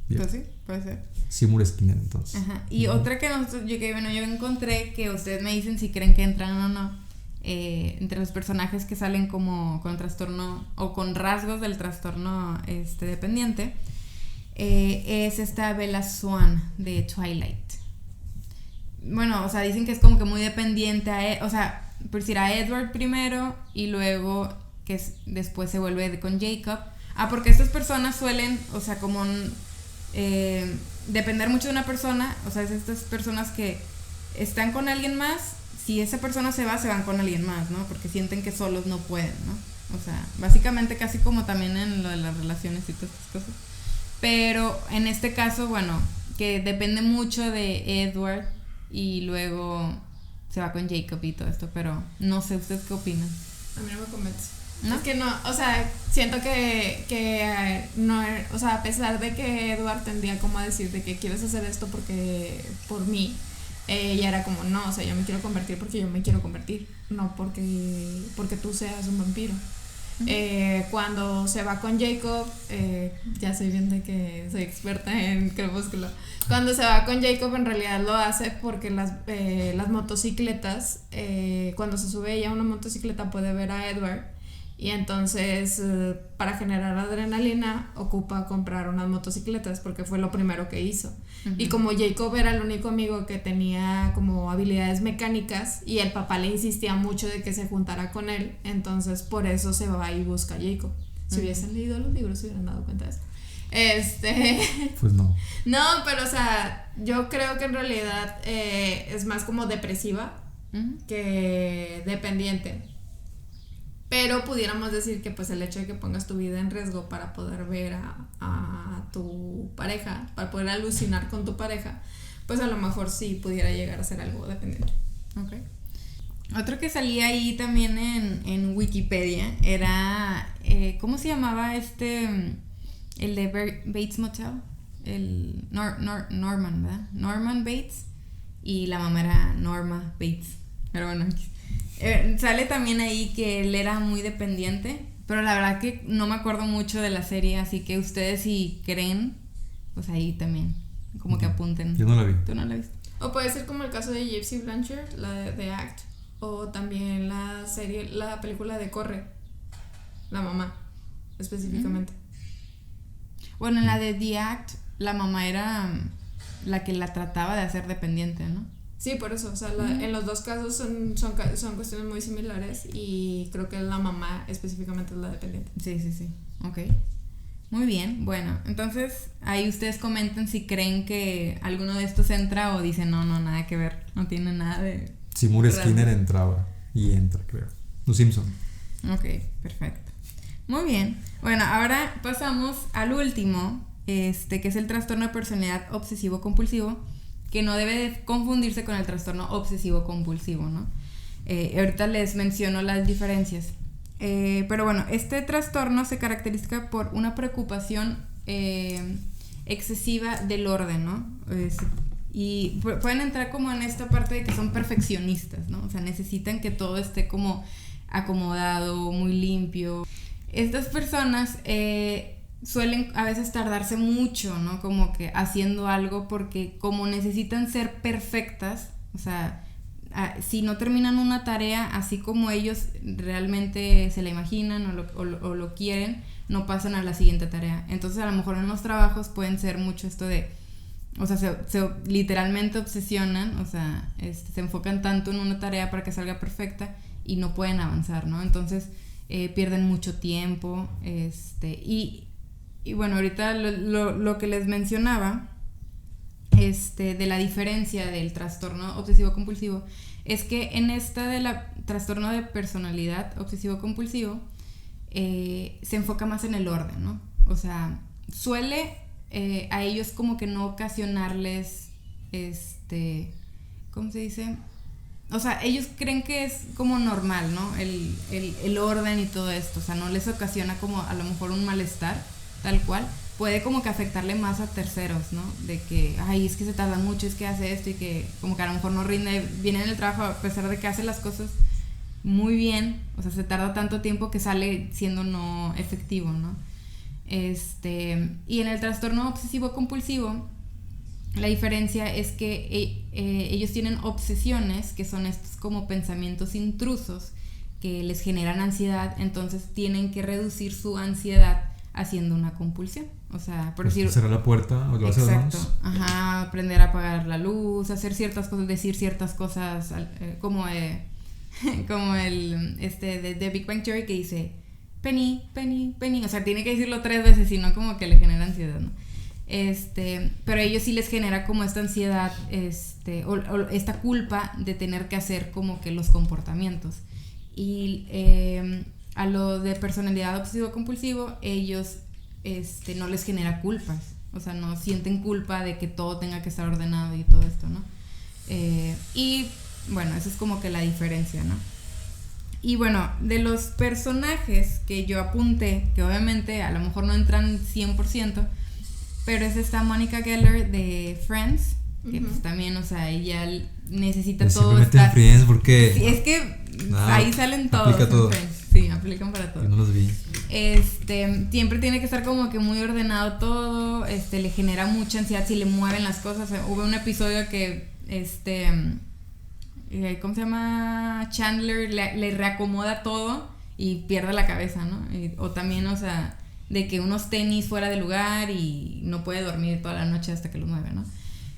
Bien. Pues sí, puede ser. Seymour Skinner, entonces. Ajá. Y otra que yo encontré, que ustedes me dicen si creen que entran o no, entre los personajes que salen como con trastorno o con rasgos del trastorno dependiente, es esta Bella Swan de Twilight. Bueno, o sea, dicen que es como que muy dependiente o sea, por decir a Edward primero y luego que después se vuelve con Jacob. Porque estas personas suelen, o sea, como depender mucho de una persona, o sea, es estas personas que están con alguien más, si esa persona se van con alguien más, ¿no? Porque sienten que solos no pueden, ¿no? O sea, básicamente casi como también en lo de las relaciones y todas estas cosas. Pero en este caso, bueno, que depende mucho de Edward y luego se va con Jacob y todo esto, pero no sé, ¿ustedes qué opinan? A mí no me convence. ¿No? Es que no, o sea, siento que no, o sea, a pesar de que Edward tendía como a decir de que quieres hacer esto por mí, ella era como, no, o sea, yo me quiero convertir porque yo me quiero convertir, no porque tú seas un vampiro. Uh-huh. Cuando se va con Jacob, ya sé bien de que soy experta en Crepúsculo. Cuando se va con Jacob, en realidad lo hace porque las motocicletas, cuando se sube ella a una motocicleta puede ver a Edward. Y entonces, para generar adrenalina, ocupa comprar unas motocicletas porque fue lo primero que hizo. Uh-huh. Y como Jacob era el único amigo que tenía como habilidades mecánicas y el papá le insistía mucho de que se juntara con él, entonces por eso se va y busca a Jacob. Si hubiesen leído los libros se hubieran dado cuenta de eso. Pues no. No, pero o sea, yo creo que en realidad es más como depresiva uh-huh. que dependiente. Pero pudiéramos decir que pues el hecho de que pongas tu vida en riesgo para poder ver a tu pareja, para poder alucinar con tu pareja, pues a lo mejor sí pudiera llegar a ser algo dependiente. Okay. Otro que salía ahí también en Wikipedia era, ¿cómo se llamaba el de Bates Motel? El Norman, ¿verdad? Norman Bates, y la mamá era Norma Bates, pero bueno, sale también ahí que él era muy dependiente, pero la verdad que no me acuerdo mucho de la serie, así que ustedes si creen, pues ahí también, como que apunten. Yo no la vi. ¿Tú no la viste? O puede ser como el caso de Gypsy Blanchard, la de The Act, o también la película de Corre, la mamá, específicamente. Bueno, en la de The Act, la mamá era la que la trataba de hacer dependiente, ¿no? Sí, por eso, o sea, en los dos casos son cuestiones muy similares y creo que la mamá específicamente es la dependiente. Sí, ok. Muy bien, bueno, entonces ahí ustedes comenten si creen que alguno de estos entra o dicen no, nada que ver, no tiene nada de... Seymour Skinner entraba y entra, creo. Los Simpson. Ok, perfecto. Muy bien, bueno, ahora pasamos al último, que es el trastorno de personalidad obsesivo-compulsivo, que no debe de confundirse con el trastorno obsesivo-compulsivo, ¿no? Ahorita les menciono las diferencias. Pero bueno, este trastorno se caracteriza por una preocupación excesiva del orden, ¿no? Y pueden entrar como en esta parte de que son perfeccionistas, ¿no? O sea, necesitan que todo esté como acomodado, muy limpio. Estas personas suelen a veces tardarse mucho, ¿no? Como que haciendo algo porque como necesitan ser perfectas, o sea, si no terminan una tarea así como ellos realmente se la imaginan o lo quieren, no pasan a la siguiente tarea. Entonces a lo mejor en los trabajos pueden ser mucho esto de, o sea, se literalmente obsesionan, o sea, se enfocan tanto en una tarea para que salga perfecta y no pueden avanzar, ¿no? Entonces pierden mucho tiempo, y bueno, ahorita lo que les mencionaba, de la diferencia del trastorno obsesivo-compulsivo, es que en esta de la trastorno de personalidad obsesivo-compulsivo, se enfoca más en el orden, ¿no? O sea, suele a ellos como que no ocasionarles, ¿cómo se dice? O sea, ellos creen que es como normal, ¿no? El orden y todo esto, o sea, no les ocasiona como a lo mejor un malestar, tal cual. Puede como que afectarle más a terceros, ¿no? De que, ay, es que se tarda mucho, es que hace esto y que como que a lo mejor no rinde bien en el trabajo a pesar de que hace las cosas muy bien, o sea, se tarda tanto tiempo que sale siendo no efectivo, ¿no? Y en el trastorno obsesivo-compulsivo, la diferencia es que ellos tienen obsesiones, que son estos como pensamientos intrusos que les generan ansiedad, entonces tienen que reducir su ansiedad haciendo una compulsión. O sea, por decir, cerrar la puerta o lavarse las manos. Exacto, ajá, aprender a apagar la luz, hacer ciertas cosas, decir ciertas cosas, como el de Big Bang Theory que dice Penny, Penny, Penny, o sea, tiene que decirlo 3 veces, si no como que le genera ansiedad, ¿no? Pero a ellos sí les genera como esta ansiedad, o esta culpa de tener que hacer como que los comportamientos. Y a lo de personalidad obsesivo-compulsivo, ellos no les genera culpas, o sea, no sienten culpa de que todo tenga que estar ordenado y todo esto, ¿no? Y bueno, eso es como que la diferencia, ¿no? Y bueno, de los personajes que yo apunté, que obviamente a lo mejor no entran 100%, pero es esta Monica Geller de Friends, que pues también, o sea, ella necesita pues todo. Se meten en Friends porque... Sí, es que ahí salen todos. Aplica todo. Sí, aplican para todo. Yo no los vi. Siempre tiene que estar como que muy ordenado todo, le genera mucha ansiedad si le mueven las cosas. O sea, hubo un episodio que, ¿cómo se llama? Chandler le reacomoda todo y pierde la cabeza, ¿no? O también, o sea, de que unos tenis fuera de lugar y no puede dormir toda la noche hasta que los mueve, ¿no?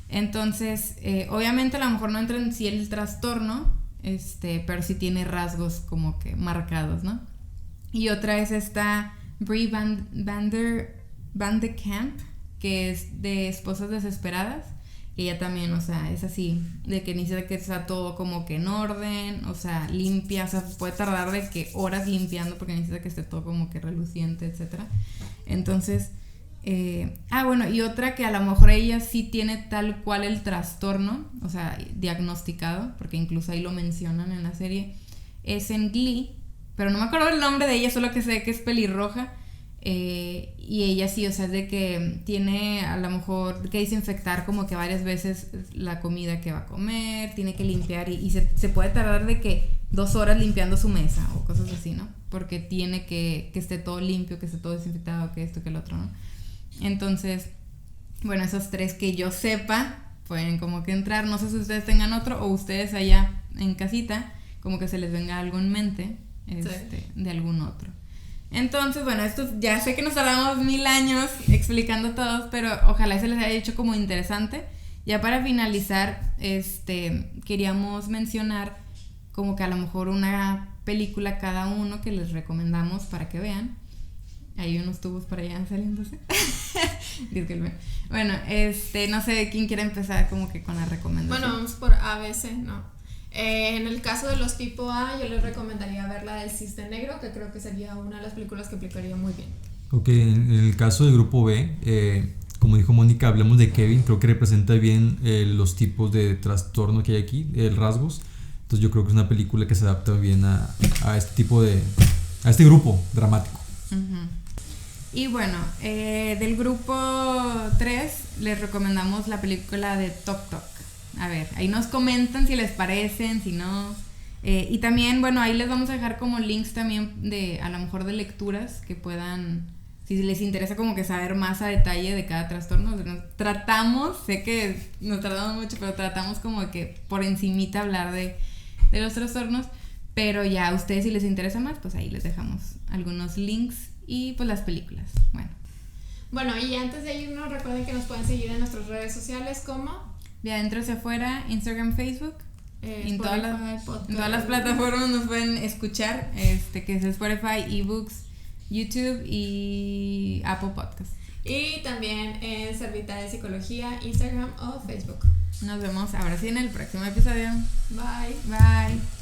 Entonces, obviamente a lo mejor no entra en sí el trastorno, pero sí tiene rasgos como que marcados, ¿no? Y otra es esta Brie Van de Kamp, que es de Esposas Desesperadas, que ella también, o sea, es así, de que necesita que está todo como que en orden, o sea, limpia, o sea, puede tardar de que horas limpiando porque necesita que esté todo como que reluciente, etcétera. Entonces, bueno, y otra que a lo mejor ella sí tiene tal cual el trastorno, o sea, diagnosticado, porque incluso ahí lo mencionan en la serie, es en Glee, pero no me acuerdo el nombre de ella, solo que sé que es pelirroja. Y ella sí, o sea, es de que tiene a lo mejor que desinfectar como que varias veces la comida que va a comer, tiene que limpiar y se puede tardar de que 2 horas limpiando su mesa o cosas así, ¿no? Porque tiene que esté todo limpio, que esté todo desinfectado, que esto, que el otro, ¿no? Entonces, bueno, esos 3 que yo sepa pueden como que entrar. No sé si ustedes tengan otro o ustedes allá en casita como que se les venga algo en mente, sí, de algún otro. Entonces, bueno, esto ya sé que nos tardamos 1000 años explicando todos, pero ojalá se les haya hecho como interesante. Ya para finalizar, queríamos mencionar como que a lo mejor una película cada uno que les recomendamos para que vean. Hay unos tubos por allá saliéndose. Disculpen. Bueno, no sé quién quiere empezar como que con la recomendación. Bueno, vamos por ABC, ¿no? En el caso de los tipo A, yo les recomendaría ver la del Cisne Negro, que creo que sería una de las películas que aplicaría muy bien. Ok, en el caso del grupo B, como dijo Mónica, hablamos de Kevin, creo que representa bien los tipos de trastorno que hay aquí, rasgos. Entonces yo creo que es una película que se adapta bien a este tipo a este grupo dramático. Uh-huh. Y bueno, del grupo 3 les recomendamos la película de Tok Tok. A ver, ahí nos comentan si les parecen, si no. Y también, bueno, ahí les vamos a dejar como links también de, a lo mejor de lecturas que puedan, si les interesa como que saber más a detalle de cada trastorno. Tratamos, sé que nos tardamos mucho, pero tratamos como que por encimita hablar de los trastornos. Pero ya a ustedes si les interesa más, pues ahí les dejamos algunos links y pues las películas. Bueno, y antes de irnos, recuerden que nos pueden seguir en nuestras redes sociales como De Adentro Hacia Afuera, Instagram, Facebook. En todas las podcast. plataformas nos pueden escuchar, que es Spotify, eBooks, YouTube y Apple Podcast. Y también en Servita de Psicología, Instagram o Facebook. Nos vemos ahora sí en el próximo episodio. Bye. Bye.